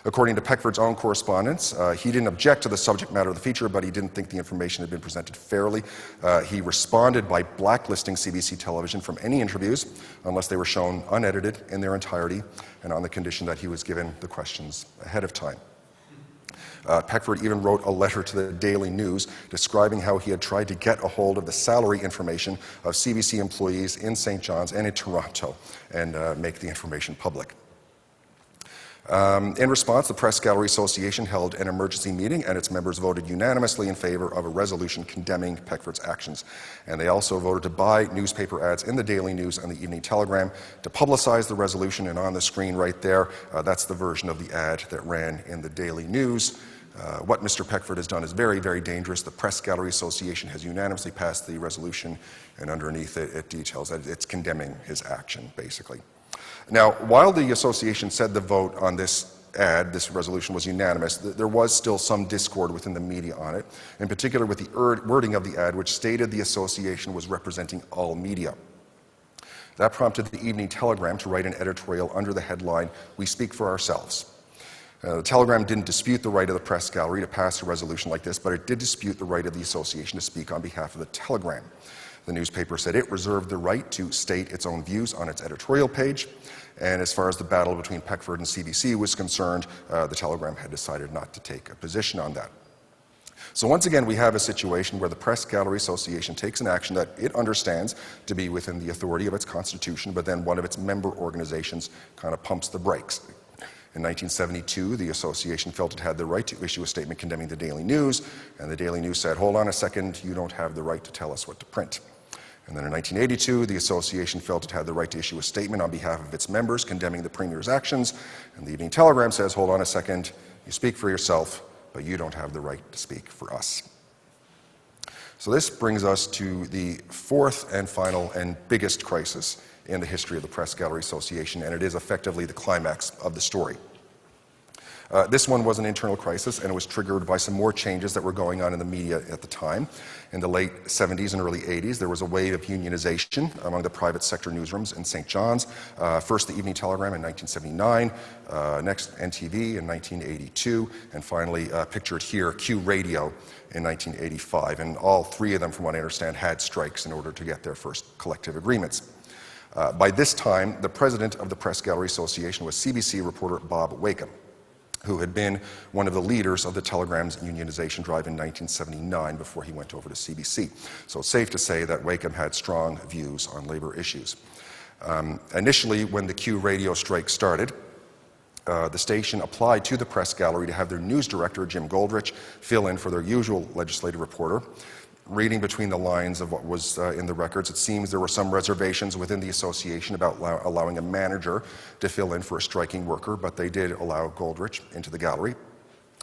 According to Peckford's own correspondence, he didn't object to the subject matter of the feature, but he didn't think the information had been presented fairly. He responded by blacklisting CBC Television from any interviews unless they were shown unedited in their entirety, and on the condition that he was given the questions ahead of time. Peckford even wrote a letter to the Daily News describing how he had tried to get a hold of the salary information of CBC employees in St. John's and in Toronto and make the information public. In response, the Press Gallery Association held an emergency meeting, and its members voted unanimously in favor of a resolution condemning Peckford's actions. And they also voted to buy newspaper ads in the Daily News and the Evening Telegram to publicize the resolution. And on the screen right there, that's the version of the ad that ran in the Daily News. What Mr. Peckford has done is very, very dangerous. The Press Gallery Association has unanimously passed the resolution, and underneath it details that it's condemning his action, basically. Now, while the association said the vote on this ad, this resolution, was unanimous, there was still some discord within the media on it, in particular with the wording of the ad, which stated the association was representing all media. That prompted the Evening Telegram to write an editorial under the headline, "We speak for ourselves." The Telegram didn't dispute the right of the Press Gallery to pass a resolution like this, but it did dispute the right of the association to speak on behalf of the Telegram. The newspaper said it reserved the right to state its own views on its editorial page, and as far as the battle between Peckford and CBC was concerned, the Telegram had decided not to take a position on that. So once again, we have a situation where the Press Gallery Association takes an action that it understands to be within the authority of its constitution, but then one of its member organizations kind of pumps the brakes. In 1972, the association felt it had the right to issue a statement condemning the Daily News, and the Daily News said, "Hold on a second, you don't have the right to tell us what to print." And then in 1982, the association felt it had the right to issue a statement on behalf of its members condemning the Premier's actions, and the Evening Telegram says, "Hold on a second, you speak for yourself, but you don't have the right to speak for us." So this brings us to the fourth and final and biggest crisis in the history of the Press Gallery Association, and it is effectively the climax of the story. This one was an internal crisis, and it was triggered by some more changes that were going on in the media at the time. In the late 70s and early 80s, there was a wave of unionization among the private sector newsrooms in St. John's. First, the Evening Telegram in 1979, next NTV in 1982, and finally, pictured here, Q Radio in 1985. And all three of them, from what I understand, had strikes in order to get their first collective agreements. By this time, the president of the Press Gallery Association was CBC reporter Bob Wakeham, who had been one of the leaders of the Telegram's unionization drive in 1979 before he went over to CBC. So it's safe to say that Wakeham had strong views on labor issues. Initially, when the Q Radio strike started, the station applied to the Press Gallery to have their news director, Jim Goldrich, fill in for their usual legislative reporter. Reading between the lines of what was in the records, it seems there were some reservations within the association about allowing a manager to fill in for a striking worker, but they did allow Goldrich into the gallery.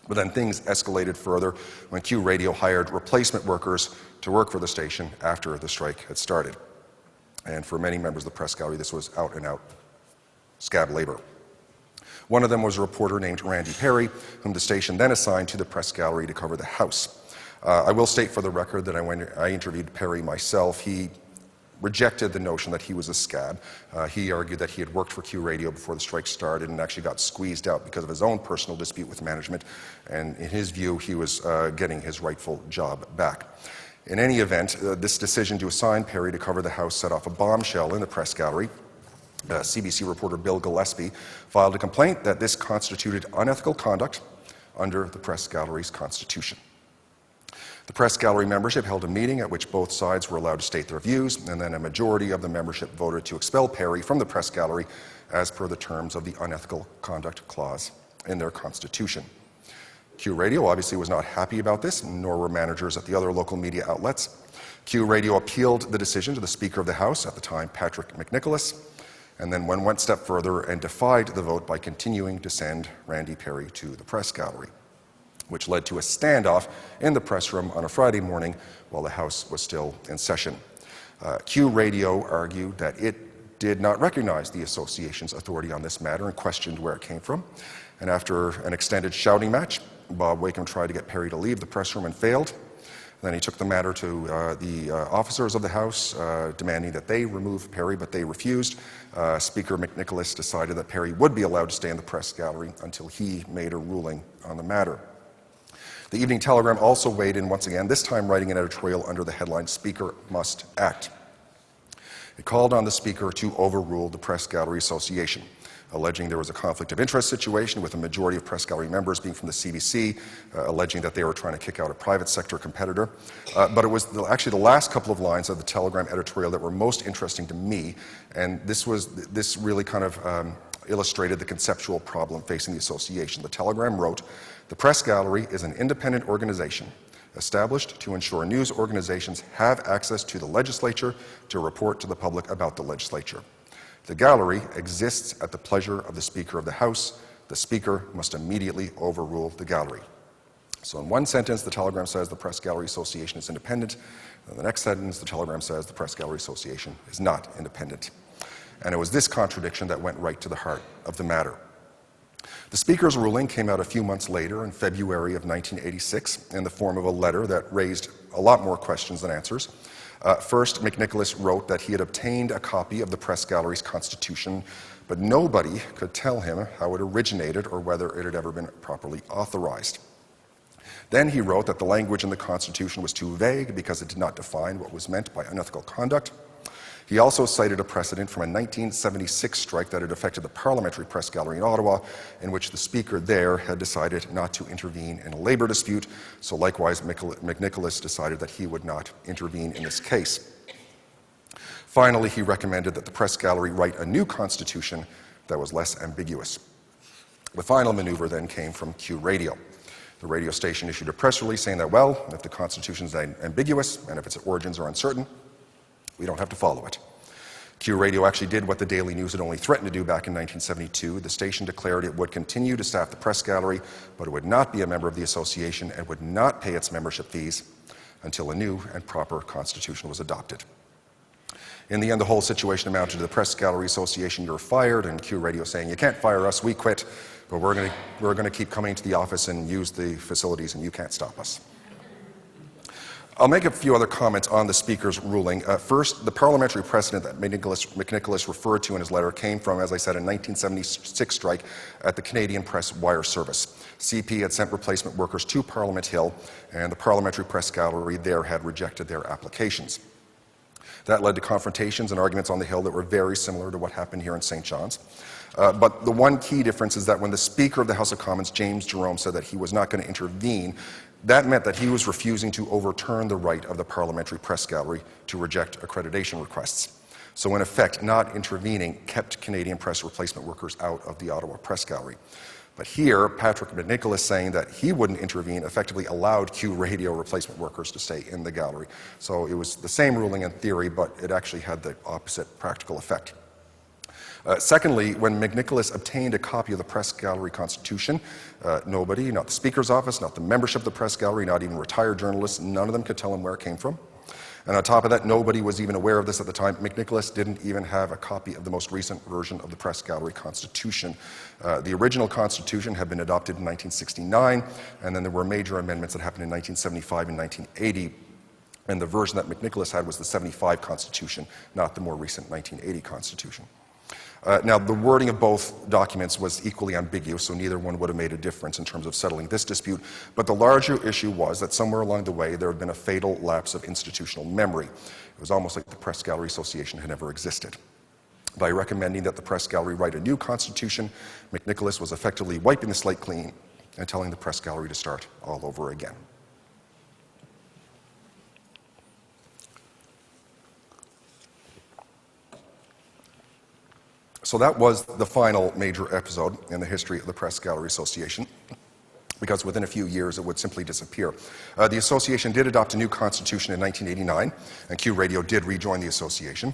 But then things escalated further when Q Radio hired replacement workers to work for the station after the strike had started. And for many members of the Press Gallery, this was out-and-out scab labor. One of them was a reporter named Randy Perry, whom the station then assigned to the Press Gallery to cover the House. I will state for the record that when I interviewed Perry myself, he rejected the notion that he was a scab. He argued that he had worked for Q Radio before the strike started and actually got squeezed out because of his own personal dispute with management, and in his view, he was getting his rightful job back. In any event, this decision to assign Perry to cover the House set off a bombshell in the press gallery. CBC reporter Bill Gillespie filed a complaint that this constituted unethical conduct under the press gallery's constitution. The press gallery membership held a meeting at which both sides were allowed to state their views, and then a majority of the membership voted to expel Perry from the press gallery as per the terms of the unethical conduct clause in their constitution. Q Radio obviously was not happy about this, nor were managers at the other local media outlets. Q Radio appealed the decision to the Speaker of the House, at the time Patrick McNicholas, and then went one step further and defied the vote by continuing to send Randy Perry to the press gallery, which led to a standoff in the press room on a Friday morning while the House was still in session. Q Radio argued that it did not recognize the association's authority on this matter and questioned where it came from. And after an extended shouting match, Bob Wakeham tried to get Perry to leave the press room and failed. Then he took the matter to the officers of the House, demanding that they remove Perry, but they refused. Speaker McNicholas decided that Perry would be allowed to stay in the press gallery until he made a ruling on the matter. The Evening Telegram also weighed in once again, this time writing an editorial under the headline, "Speaker Must Act." It called on the Speaker to overrule the Press Gallery Association, alleging there was a conflict of interest situation with a majority of press gallery members being from the CBC, alleging that they were trying to kick out a private sector competitor. But it was actually the last couple of lines of the Telegram editorial that were most interesting to me, and this really kind of illustrated the conceptual problem facing the association. The Telegram wrote, "The Press Gallery is an independent organization established to ensure news organizations have access to the legislature to report to the public about the legislature. The gallery exists at the pleasure of the Speaker of the House. The Speaker must immediately overrule the gallery." So in one sentence, the Telegram says the Press Gallery Association is independent. In the next sentence, the Telegram says the Press Gallery Association is not independent. And it was this contradiction that went right to the heart of the matter. The Speaker's ruling came out a few months later, in February of 1986, in the form of a letter that raised a lot more questions than answers. First, McNicholas wrote that he had obtained a copy of the Press Gallery's constitution, but nobody could tell him how it originated or whether it had ever been properly authorized. Then he wrote that the language in the constitution was too vague because it did not define what was meant by unethical conduct. He also cited a precedent from a 1976 strike that had affected the Parliamentary Press Gallery in Ottawa, in which the Speaker there had decided not to intervene in a labour dispute, so likewise McNicholas decided that he would not intervene in this case. Finally, he recommended that the Press Gallery write a new constitution that was less ambiguous. The final maneuver then came from Q Radio. The radio station issued a press release saying that, well, if the constitution is ambiguous and if its origins are uncertain, we don't have to follow it. Q Radio actually did what the Daily News had only threatened to do back in 1972. The station declared it would continue to staff the press gallery, but it would not be a member of the association and would not pay its membership fees until a new and proper constitution was adopted. In the end, the whole situation amounted to the Press Gallery Association, "You're fired," and Q Radio saying, "You can't fire us, we quit, but we're going to keep coming to the office and use the facilities and you can't stop us." I'll make a few other comments on the Speaker's ruling. First, the parliamentary precedent that McNicholas referred to in his letter came from, as I said, a 1976 strike at the Canadian Press Wire Service. CP had sent replacement workers to Parliament Hill, and the Parliamentary Press Gallery there had rejected their applications. That led to confrontations and arguments on the Hill that were very similar to what happened here in St. John's. But the one key difference is that when the Speaker of the House of Commons, James Jerome, said that he was not going to intervene, that meant that he was refusing to overturn the right of the Parliamentary Press Gallery to reject accreditation requests. So in effect, not intervening kept Canadian press replacement workers out of the Ottawa Press Gallery. But here, Patrick McNicholas saying that he wouldn't intervene effectively allowed Q Radio replacement workers to stay in the gallery. So it was the same ruling in theory, but it actually had the opposite practical effect. Secondly, when McNicholas obtained a copy of the Press Gallery Constitution, nobody, not the Speaker's office, not the membership of the Press Gallery, not even retired journalists, none of them could tell him where it came from. And on top of that, nobody was even aware of this at the time. McNicholas didn't even have a copy of the most recent version of the Press Gallery Constitution. The original Constitution had been adopted in 1969, and then there were major amendments that happened in 1975 and 1980. And the version that McNicholas had was the 75 Constitution, not the more recent 1980 Constitution. Now, the wording of both documents was equally ambiguous, so neither one would have made a difference in terms of settling this dispute. But the larger issue was that somewhere along the way there had been a fatal lapse of institutional memory. It was almost like the Press Gallery Association had never existed. By recommending that the Press Gallery write a new constitution, McNicholas was effectively wiping the slate clean and telling the Press Gallery to start all over again. So that was the final major episode in the history of the Press Gallery Association, because within a few years it would simply disappear. The association did adopt a new constitution in 1989, and Q Radio did rejoin the association.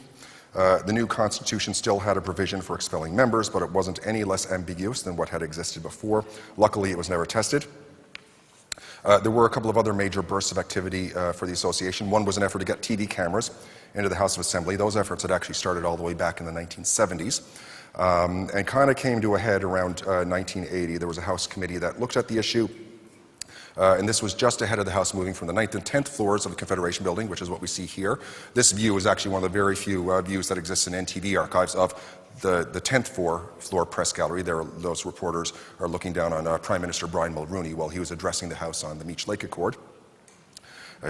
The new constitution still had a provision for expelling members, but it wasn't any less ambiguous than what had existed before. Luckily, it was never tested. There were a couple of other major bursts of activity for the association. One was an effort to get TV cameras into the House of Assembly. Those efforts had actually started all the way back in the 1970s and kind of came to a head around 1980. There was a House committee that looked at the issue, and this was just ahead of the House moving from the 9th and 10th floors of the Confederation Building, which is what we see here. This view is actually one of the very few views that exists in NTV archives of the 10th floor press gallery. Those reporters are looking down on Prime Minister Brian Mulroney while he was addressing the House on the Meech Lake Accord.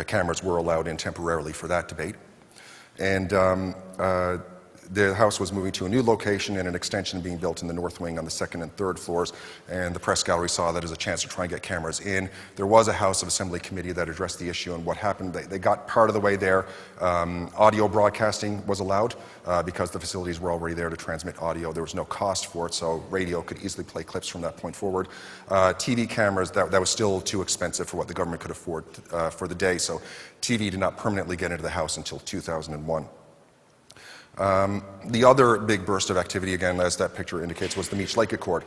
Cameras were allowed in temporarily for that debate. And the House was moving to a new location and an extension being built in the north wing on the 2nd and 3rd floors, and the press gallery saw that as a chance to try and get cameras in. There was a House of Assembly committee that addressed the issue, and what happened, they got part of the way there. Audio broadcasting was allowed because the facilities were already there to transmit audio. There was no cost for it, so radio could easily play clips from that point forward. TV cameras, that was still too expensive for what the government could afford for the day, so TV did not permanently get into the House until 2001. The other big burst of activity, again, as that picture indicates, was the Meech Lake Accord.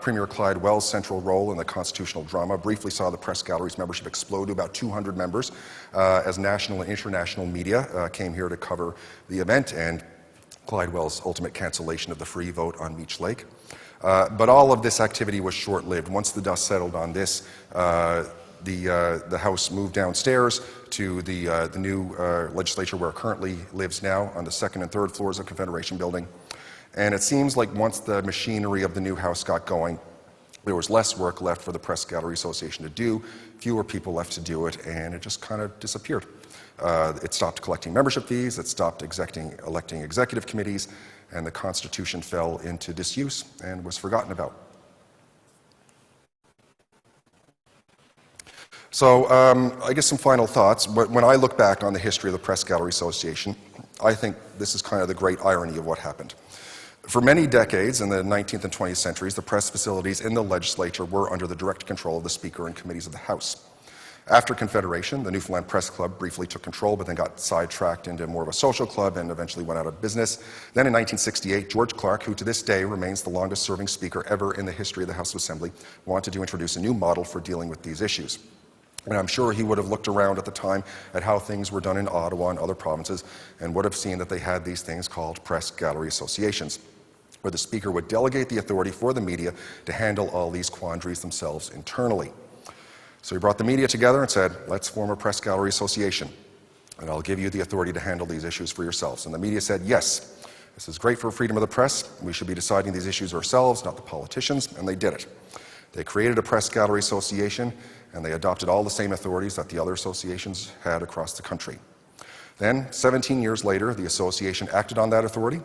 Premier Clyde Wells' central role in the constitutional drama briefly saw the press gallery's membership explode to about 200 members as national and international media came here to cover the event, and Clyde Wells' ultimate cancellation of the free vote on Meech Lake. But all of this activity was short-lived. Once the dust settled on this, the House moved downstairs to the new legislature where it currently lives now on the 2nd and 3rd floors of Confederation Building. And it seems like once the machinery of the new House got going, there was less work left for the Press Gallery Association to do, fewer people left to do it, and it just kind of disappeared. It stopped collecting membership fees, it stopped electing executive committees, and the Constitution fell into disuse and was forgotten about. So I guess some final thoughts. When I look back on the history of the Press Gallery Association, I think this is kind of the great irony of what happened. For many decades in the 19th and 20th centuries, the press facilities in the legislature were under the direct control of the Speaker and committees of the House. After Confederation, the Newfoundland Press Club briefly took control, but then got sidetracked into more of a social club and eventually went out of business. Then in 1968, George Clark, who to this day remains the longest-serving Speaker ever in the history of the House of Assembly, wanted to introduce a new model for dealing with these issues. And I'm sure he would have looked around at the time at how things were done in Ottawa and other provinces and would have seen that they had these things called press gallery associations, where the Speaker would delegate the authority for the media to handle all these quandaries themselves internally. So he brought the media together and said, let's form a press gallery association, and I'll give you the authority to handle these issues for yourselves. And the media said, yes, this is great for freedom of the press. We should be deciding these issues ourselves, not the politicians, and they did it. They created a press gallery association, and they adopted all the same authorities that the other associations had across the country. Then, 17 years later, the association acted on that authority,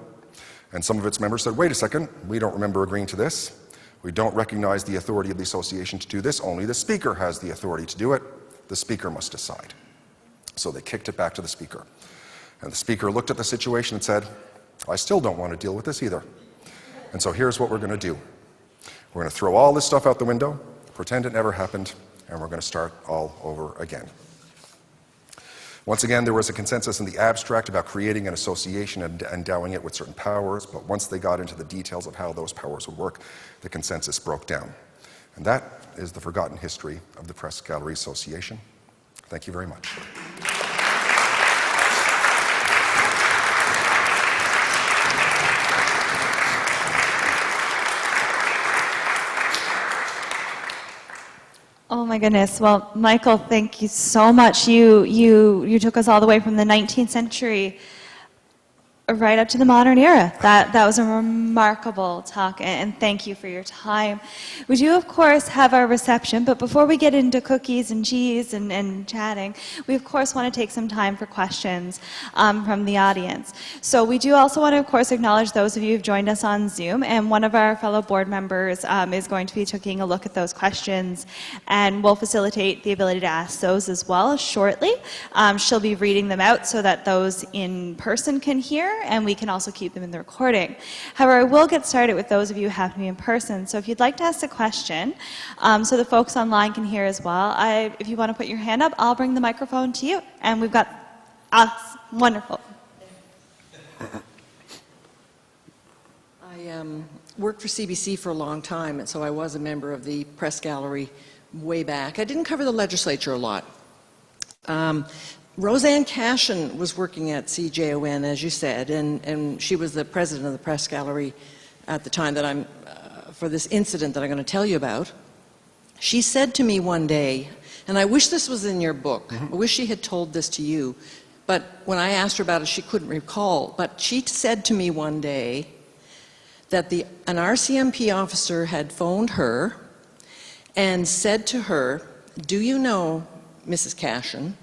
and some of its members said, wait a second, we don't remember agreeing to this. We don't recognize the authority of the association to do this. Only the Speaker has the authority to do it. The Speaker must decide. So they kicked it back to the Speaker. And the Speaker looked at the situation and said, I still don't want to deal with this either. And so here's what we're going to do. We're going to throw all this stuff out the window, pretend it never happened, and we're going to start all over again. Once again, there was a consensus in the abstract about creating an association and endowing it with certain powers, but once they got into the details of how those powers would work, the consensus broke down. And that is the forgotten history of the Press Gallery Association. Thank you very much. Oh my goodness. Well, Michael, thank you so much. You took us all the way from the 19th century right up to the modern era. That was a remarkable talk, and thank you for your time. We do, of course, have our reception, but before we get into cookies and cheese and chatting, we, of course, want to take some time for questions from the audience. So we do also want to, of course, acknowledge those of you who've joined us on Zoom, and one of our fellow board members is going to be taking a look at those questions, and we'll facilitate the ability to ask those as well shortly. She'll be reading them out so that those in person can hear, and we can also keep them in the recording. However, I will get started with those of you who have to be in person. So if you'd like to ask a question, so the folks online can hear as well, if you want to put your hand up, I'll bring the microphone to you. And we've got us. Wonderful. I worked for CBC for a long time, and so I was a member of the press gallery way back. I didn't cover the legislature a lot. Roseanne Cashin was working at CJON, as you said, and she was the president of the press gallery at the time that for this incident that I'm going to tell you about. She said to me one day, and I wish this was in your book, I wish she had told this to you, but when I asked her about it, she couldn't recall. But she said to me one day that an RCMP officer had phoned her and said to her, "Do you know, Mrs. Cashin,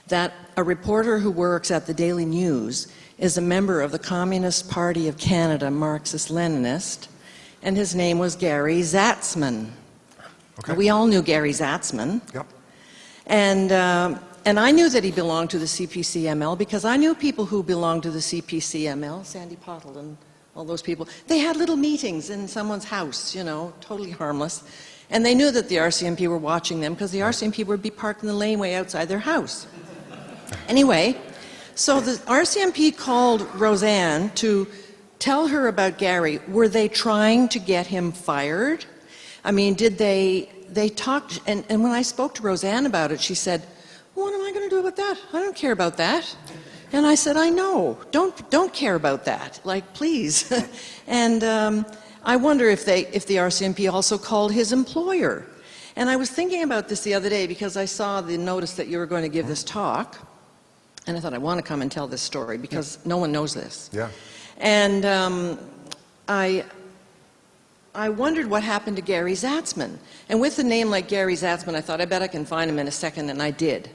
that a reporter who works at the Daily News is a member of the Communist Party of Canada, Marxist-Leninist, and his name was Gary Zatzman." Okay. We all knew Gary Zatzman. Yep. And I knew that he belonged to the CPCML because I knew people who belonged to the CPCML, Sandy Pottle and all those people. They had little meetings in someone's house, you know, totally harmless. And they knew that the RCMP were watching them because the RCMP would be parked in the laneway outside their house. Anyway, so the RCMP called Roseanne to tell her about Gary. Were they trying to get him fired? I mean, did they talked, and when I spoke to Roseanne about it, she said, "What am I going to do about that? I don't care about that." And I said, "I know, don't care about that, like, please." And I wonder if the RCMP also called his employer. And I was thinking about this the other day because I saw the notice that you were going to give this talk. And I thought, I want to come and tell this story because no one knows this. Yeah. And I wondered what happened to Gary Zatzman. And with a name like Gary Zatzman, I thought, I bet I can find him in a second, and I did.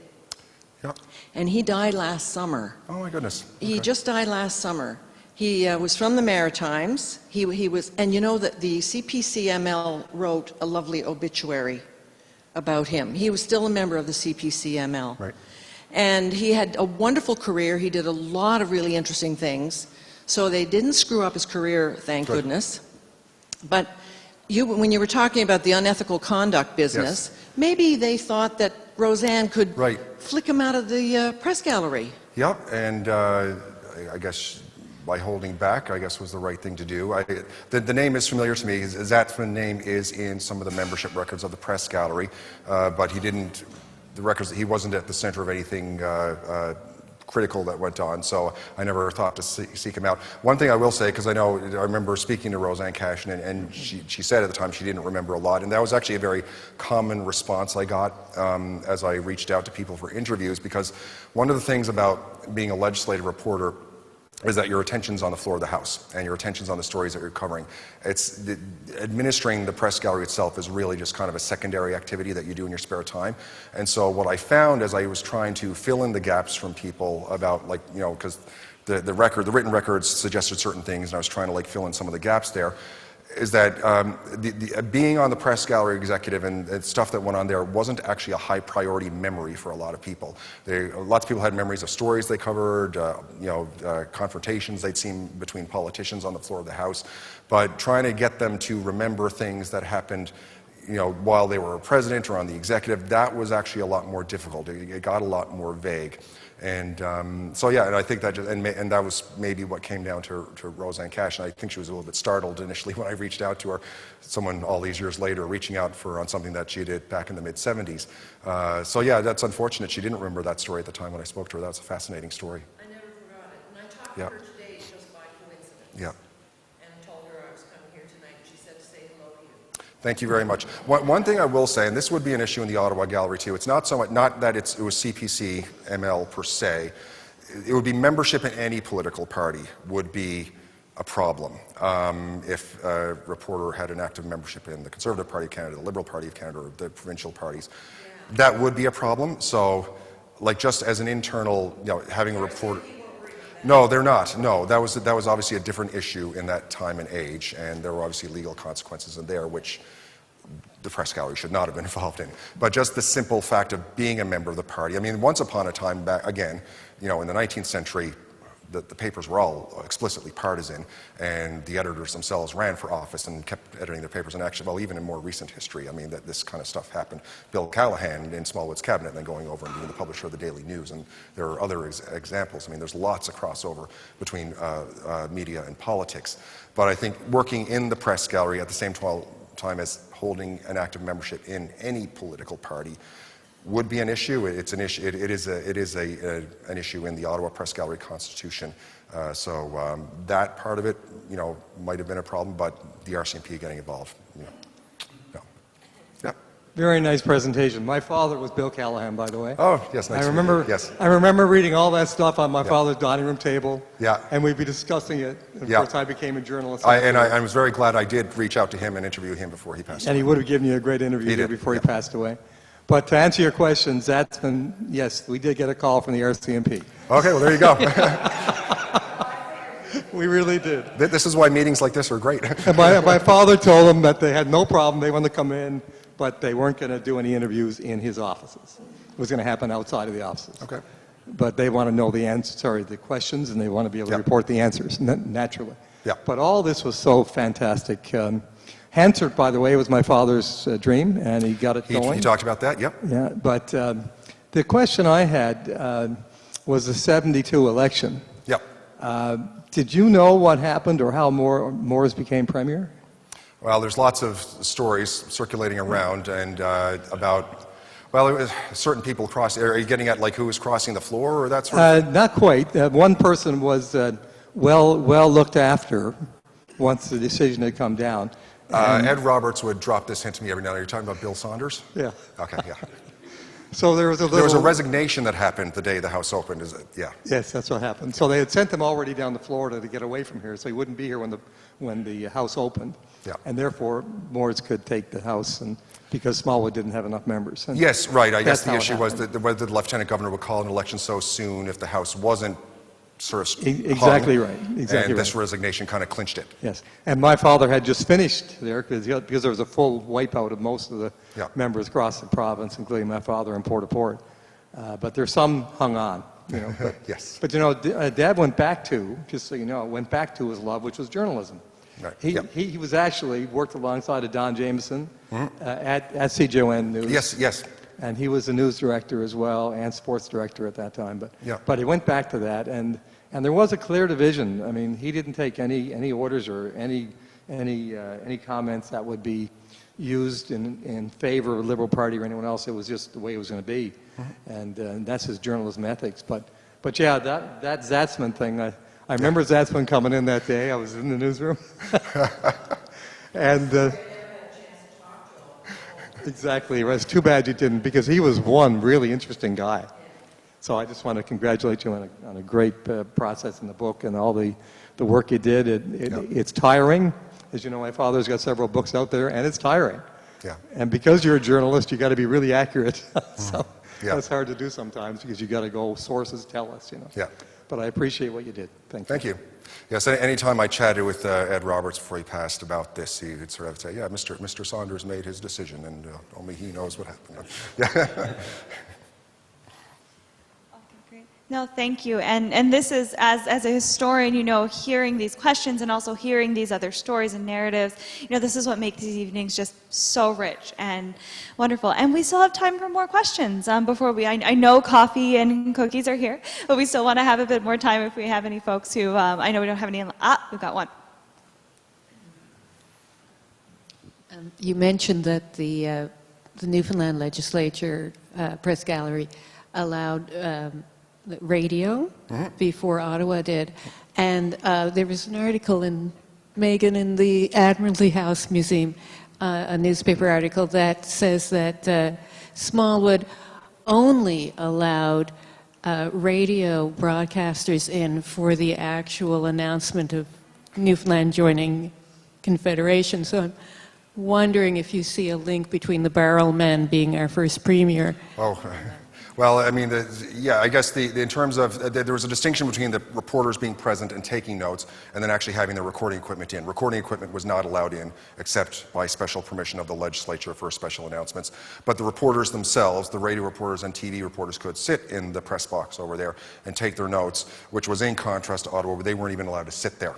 Yep. And he died last summer. Oh my goodness. He Okay. just died last summer. He was from the Maritimes. He was, and you know that the CPCML wrote a lovely obituary about him. He was still a member of the CPCML. Right. And he had a wonderful career. He did a lot of really interesting things. So they didn't screw up his career, thank Good. goodness. But when you were talking about the unethical conduct business, maybe they thought that Roseanne could Right. flick him out of the press gallery. Yep, and I guess by holding back, I guess was the right thing to do. The name is familiar to me. Zatzman's name is in some of the membership records of the press gallery, but he wasn't at the center of anything critical that went on, so I never thought to seek him out. One thing I will say, because I remember speaking to Roseanne Cashin, and she said at the time she didn't remember a lot, and that was actually a very common response I got as I reached out to people for interviews, because one of the things about being a legislative reporter is that your attention's on the floor of the House, and your attention's on the stories that you're covering. Administering the press gallery itself is really just kind of a secondary activity that you do in your spare time. And so what I found as I was trying to fill in the gaps from people about, like, you know, because the written records suggested certain things, and I was trying to, like, fill in some of the gaps there, is that being on the press gallery executive and stuff that went on there wasn't actually a high priority memory for a lot of people. Lots of people had memories of stories they covered, confrontations they'd seen between politicians on the floor of the House, but trying to get them to remember things that happened, you know, while they were a president or on the executive, that was actually a lot more difficult. It got a lot more vague. And so yeah, and I think that and that was maybe what came down to Roseanne Cashin. I think she was a little bit startled initially when I reached out to her. Someone all these years later reaching out on something that she did back in the mid-'70s. So yeah, that's unfortunate. She didn't remember that story at the time when I spoke to her. That was a fascinating story. I never forgot it. And I talked to her today just by coincidence. Yeah. And told her I was coming here tonight, and she said to say hello to you. Thank you very much. One thing I will say, and this would be an issue in the Ottawa Gallery too, it's not so much, not that it was CPC ML per se, it would be membership in any political party would be a problem. If a reporter had an active membership in the Conservative Party of Canada, the Liberal Party of Canada, or the provincial parties, that would be a problem. So, like just as an internal, having a reporter. No, they're not. No, that was obviously a different issue in that time and age, and there were obviously legal consequences in there, which the press gallery should not have been involved in. But just the simple fact of being a member of the party. I mean, once upon a time back, again, in the 19th century, the papers were all explicitly partisan, and the editors themselves ran for office and kept editing their papers. And actually, well, even in more recent history, I mean, that this kind of stuff happened. Bill Callahan in Smallwood's cabinet, and then going over and being the publisher of the Daily News, and there are other examples. I mean, there's lots of crossover between media and politics. But I think working in the press gallery at the same time as holding an active membership in any political party would be an issue. It's an issue. It is an issue in the Ottawa Press Gallery Constitution. So that part of it, might have been a problem, but the RCMP getting involved, no. Yeah. Very nice presentation. My father was Bill Callahan, by the way. Oh, yes, nice. Yes. I remember reading all that stuff on my father's dining room table. Yeah. And we'd be discussing it. And of course, I became a journalist. I was very glad I did reach out to him and interview him before he passed away. And he would have given you a great interview before he passed away. But to answer your questions, yes, we did get a call from the RCMP. Okay, well, there you go. We really did. This is why meetings like this are great. And my father told them that they had no problem, they wanted to come in, but they weren't going to do any interviews in his offices. It was going to happen outside of the offices. Okay. But they want to know the questions, and they want to be able to report the answers, naturally. Yeah. But all this was so fantastic. Hansard, by the way, was my father's dream, and he got it going. He talked about that, yep. Yeah, but the question I had was the 72 election. Yep. Did you know what happened or how Moores became premier? Well, there's lots of stories circulating around and about, well, it was certain people crossing. Are you getting at like who was crossing the floor or that sort of thing? Not quite. One person was well looked after once the decision had come down. Ed Roberts would drop this hint to me every now and then. You're talking about Bill Saunders? Yeah. Okay, yeah. So there was a resignation that happened the day the House opened, is it? Yeah. Yes, that's what happened. So they had sent him already down to Florida to get away from here, so he wouldn't be here when the House opened. Yeah. And therefore, Moores could take the House, and because Smallwood didn't have enough members. And Yes, right. I guess the issue was happened. that whether the Lieutenant Governor would call an election so soon if the House wasn't sort of Exactly right. Exactly and this right. resignation kind of clinched it. Yes, and my father had just finished there because there was a full wipeout of most of the members across the province, including my father in Port-au-Port. But there's some hung on, But, Yes. But Dad went back to, just so you know, went back to his love, which was journalism. Right. He was actually worked alongside of Don Jameson at CJON News. Yes. And he was the news director as well and sports director at that time. But he went back to that, and there was a clear division. I mean, he didn't take any orders or any comments that would be used in favor of the Liberal Party or anyone else. It was just the way it was going to be, and that's his journalism ethics. But yeah, that Zatzman thing. I remember Zatzman coming in that day. I was in the newsroom, and. Exactly. It's too bad you didn't, because he was one really interesting guy. So I just want to congratulate you on a great process in the book and all the work you did. It's tiring. As you know, my father's got several books out there, and it's tiring. Yeah. And because you're a journalist, you got to be really accurate. So that's hard to do sometimes because you got to go sources tell us, Yeah. But I appreciate what you did. Thank you. Yes, anytime I chatted with Ed Roberts before he passed about this, he would sort of say, yeah, Mr. Saunders made his decision, and only he knows what happened. Yeah. No, thank you. And this is, as a historian, hearing these questions and also hearing these other stories and narratives, this is what makes these evenings just so rich and wonderful. And we still have time for more questions before I know coffee and cookies are here, but we still want to have a bit more time if we have any folks who, I know we don't have any, we've got one. You mentioned that the Newfoundland legislature press gallery allowed radio before Ottawa did, and there was an article in Megan in the Admiralty House Museum a newspaper article that says that Smallwood only allowed radio broadcasters in for the actual announcement of Newfoundland joining Confederation. So I'm wondering if you see a link between the Barrel Men being our first premier. Oh, well, I mean, yeah, I guess in terms of, there was a distinction between the reporters being present and taking notes, and then actually having the recording equipment in. Recording equipment was not allowed in, except by special permission of the legislature for special announcements. But the reporters themselves, the radio reporters and TV reporters, could sit in the press box over there and take their notes, which was in contrast to Ottawa, where they weren't even allowed to sit there.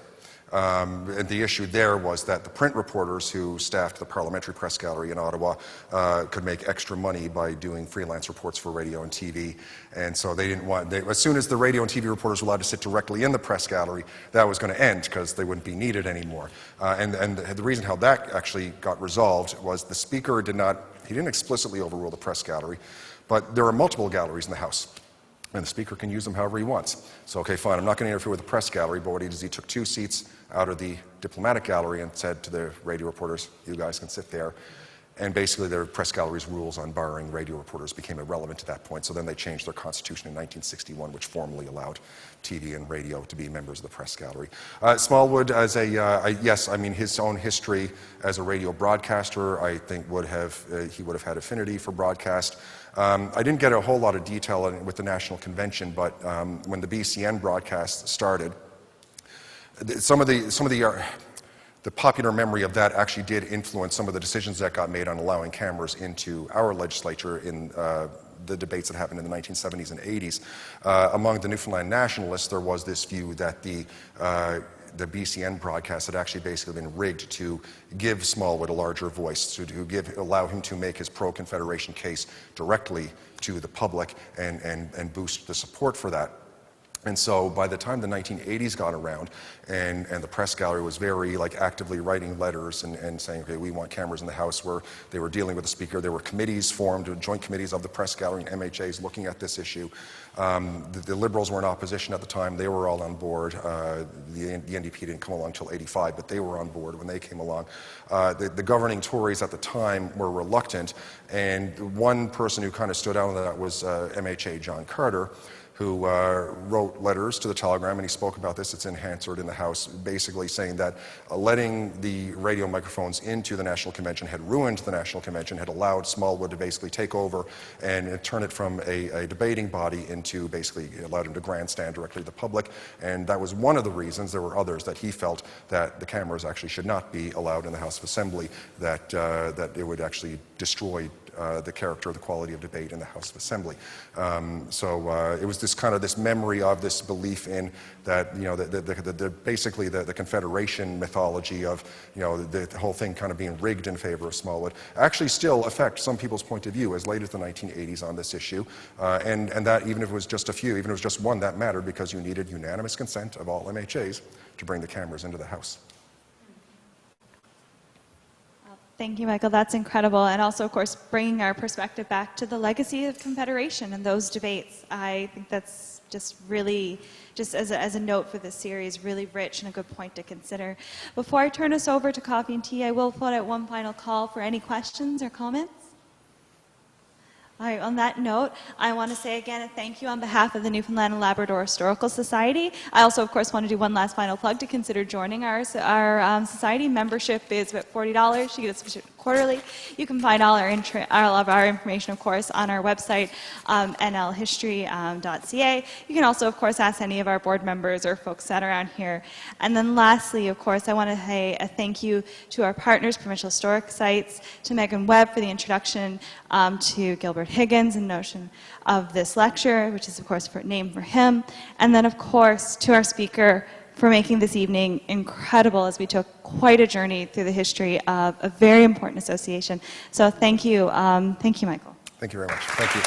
And the issue there was that the print reporters who staffed the Parliamentary Press Gallery in Ottawa could make extra money by doing freelance reports for radio and TV. And so they didn't want, as soon as the radio and TV reporters were allowed to sit directly in the press gallery, that was going to end because they wouldn't be needed anymore. And the reason how that actually got resolved was the Speaker he didn't explicitly overrule the press gallery, but there are multiple galleries in the House. And the Speaker can use them however he wants. So, okay, fine, I'm not going to interfere with the press gallery, but what he did is he took 2 seats out of the diplomatic gallery and said to the radio reporters, you guys can sit there. And basically their press gallery's rules on barring radio reporters became irrelevant at that point. So then they changed their constitution in 1961, which formally allowed TV and radio to be members of the press gallery. Smallwood, as yes, I mean, his own history as a radio broadcaster, I think he would have had affinity for broadcast. I didn't get a whole lot of detail with the National Convention, but when the BCN broadcast started, some of the popular memory of that actually did influence some of the decisions that got made on allowing cameras into our legislature in the debates that happened in the 1970s and 80s. Among the Newfoundland nationalists, there was this view that the BCN broadcast had actually basically been rigged to give Smallwood a larger voice, to allow him to make his pro-Confederation case directly to the public and boost the support for that. And so by the time the 1980s got around and the press gallery was very actively writing letters and saying, okay, we want cameras in the House, where they were dealing with the Speaker, there were committees formed, joint committees of the press gallery and MHAs looking at this issue. The Liberals were in opposition at the time. They were all on board. The NDP didn't come along until 85, but they were on board when they came along. The governing Tories at the time were reluctant, and one person who kind of stood out on that was MHA John Carter, who wrote letters to the Telegram, and he spoke about this. It's in Hansard in the House, basically saying that letting the radio microphones into the National Convention had ruined the National Convention, had allowed Smallwood to basically take over and turn it from a debating body into basically allowed him to grandstand directly to the public. And that was one of the reasons. There were others that he felt that the cameras actually should not be allowed in the House of Assembly, that it would actually destroy the character, the quality of debate in the House of Assembly. So it was this memory of this belief in that, basically the Confederation mythology of, the whole thing kind of being rigged in favor of Smallwood actually still affect some people's point of view as late as the 1980s on this issue. And that even if it was just a few, even if it was just one, that mattered because you needed unanimous consent of all MHAs to bring the cameras into the House. Thank you, Michael. That's incredible. And also, of course, bringing our perspective back to the legacy of Confederation and those debates. I think that's just really, just as a note for this series, really rich and a good point to consider. Before I turn us over to coffee and tea, I will put out one final call for any questions or comments. All right, on that note, I want to say again a thank you on behalf of the Newfoundland and Labrador Historical Society. I also, of course, want to do one last final plug to consider joining our society. Membership is about $40. You get it quarterly. You can find all of our information, of course, on our website, nlhistory.ca. You can also, of course, ask any of our board members or folks that are around here. And then lastly, of course, I want to say a thank you to our partners, Provincial Historic Sites, to Megan Webb for the introduction, to Gilbert Higgins and notion of this lecture, which is, of course, named for him. And then, of course, to our speaker for making this evening incredible as we took quite a journey through the history of a very important association. So thank you, Michael. Thank you very much. Thank you.